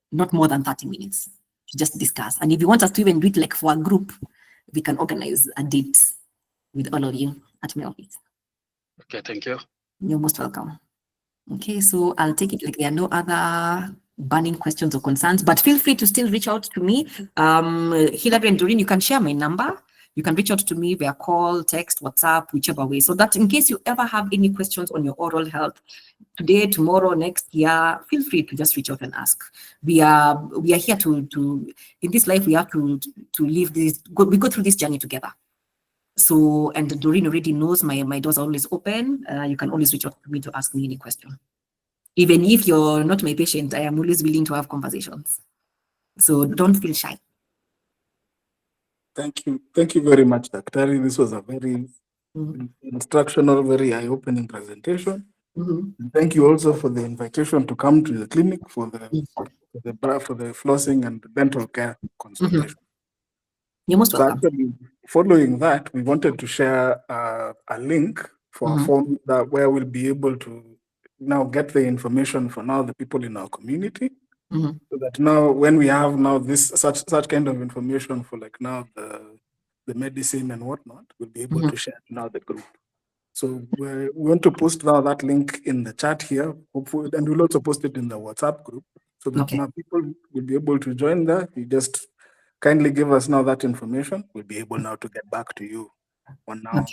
Speaker 2: not more than 30 minutes to just discuss. And if you want us to even do it like for a group, we can organize a date with all of you at my office.
Speaker 5: Okay, thank you.
Speaker 2: You're most welcome. Okay, so I'll take it like there are no other burning questions or concerns, but feel free to still reach out to me. Hilary and Doreen, you can share my number. You can reach out to me via call, text, WhatsApp, whichever way, so that in case you ever have any questions on your oral health, today, tomorrow, next year, feel free to just reach out and ask. We are here to in this life, we have to live this, we go through this journey together. So, and Doreen already knows my doors are always open. You can always reach out to me to ask me any question. Even if you're not my patient, I am always willing to have conversations. So don't feel shy.
Speaker 3: Thank you. Thank you very much, Daktari. This was a very instructional, very eye-opening presentation. And thank you also for the invitation to come to the clinic for the flossing and dental care consultation.
Speaker 2: You're most welcome.
Speaker 3: Actually, following that, we wanted to share a link for a form where we'll be able to now get the information for now the people in our community, so that now when we have now this such kind of information for like now the medicine and whatnot, we'll be able to share now the group. So we want to post now that link in the chat here, hopefully, and we'll also post it in the WhatsApp group so that now people will be able to join there. You just kindly give us now that information. We'll be able now to get back to you on now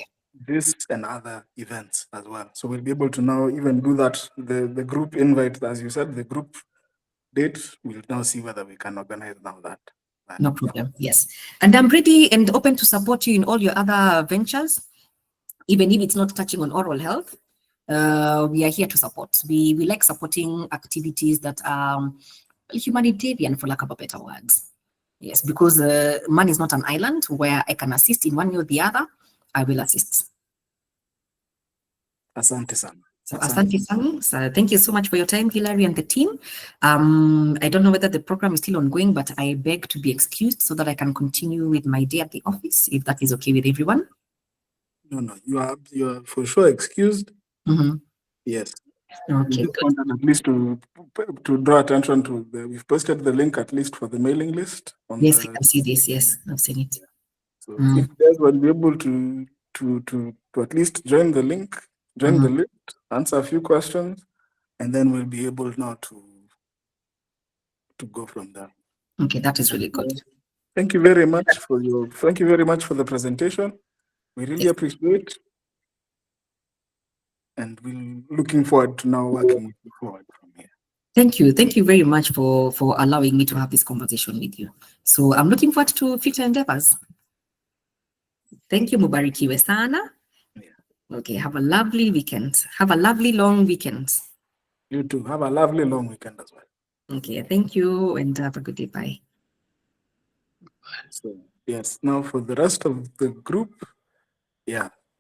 Speaker 3: this and other events as well. So we'll be able to now even do that. The group invite, as you said, the group date, we'll now see whether we can organize now that.
Speaker 2: No problem. Yes. And I'm ready and open to support you in all your other ventures. Even if it's not touching on oral health, we are here to support. We like supporting activities that are humanitarian, for lack of a better words. Yes, because man is not an island where I can assist in one way or the other. I will assist.
Speaker 3: Asante sana.
Speaker 2: So asante sana. So thank you so much for your time, Hilary and the team. I don't know whether the program is still ongoing, but I beg to be excused so that I can continue with my day at the office, if that is okay with everyone.
Speaker 3: No, you are for sure excused. Yes.
Speaker 2: Okay,
Speaker 3: just wanted at least to draw attention to we've posted the link at least for the mailing list.
Speaker 2: Yes, I can see this. Yes, I've seen it.
Speaker 3: So if you guys will be able to at least join the link, join the list, answer a few questions, and then we'll be able now to go from there.
Speaker 2: Okay, that is really good.
Speaker 3: Thank you very much for the presentation. We really appreciate, and we're looking forward to now working with you forward from here.
Speaker 2: Thank you very much for allowing me to have this conversation with you. So I'm looking forward to future endeavors. Thank you, Mubarikiwe sana. Okay, have a lovely weekend. Have a lovely long weekend.
Speaker 3: You too. Have a lovely long weekend as well.
Speaker 2: Okay, thank you and have a good day. Bye.
Speaker 3: So, yes, now for the rest of the group,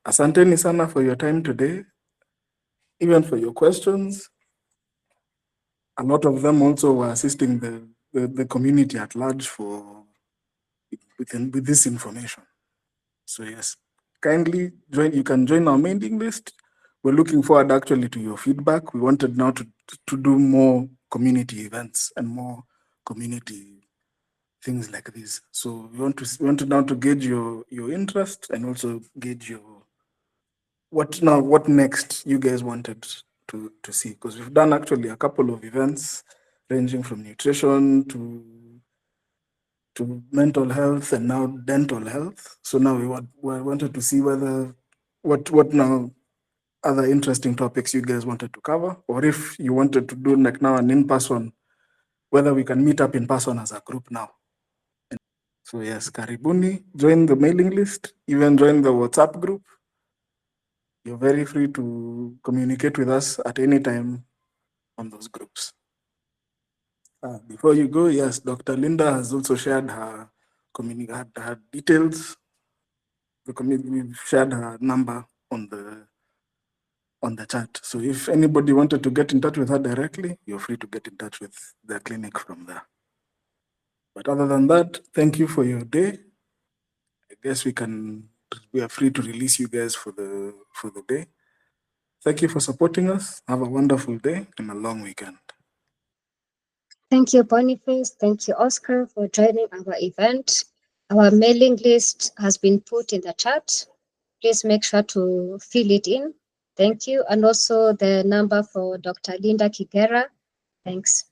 Speaker 3: asanteni sana for your time today, even for your questions. A lot of them also were assisting the community at large with this information. So yes, kindly join. You can join our mailing list. We're looking forward actually to your feedback. We wanted now to do more community events and more community things like this. So we wanted now to gauge your interest and also gauge what next you guys wanted to see, because we've done actually a couple of events ranging from nutrition to mental health and now dental health. So now we wanted to see what now other interesting topics you guys wanted to cover, or if you wanted to do like now an in-person, whether we can meet up in person as a group now. So yes, karibuni, join the mailing list, even join the WhatsApp group. You're very free to communicate with us at any time on those groups. Before you go, yes, Dr. Linda has also shared her details. We've shared her number on the chat. So if anybody wanted to get in touch with her directly, you're free to get in touch with the clinic from there. But other than that, thank you for your day. I guess we are free to release you guys for the day. Thank you for supporting us. Have a wonderful day and a long weekend.
Speaker 4: Thank you, Boniface. Thank you, Oscar, for joining our event. Our mailing list has been put in the chat. Please make sure to fill it in. Thank you. And also the number for Dr. Linda Kigera. Thanks.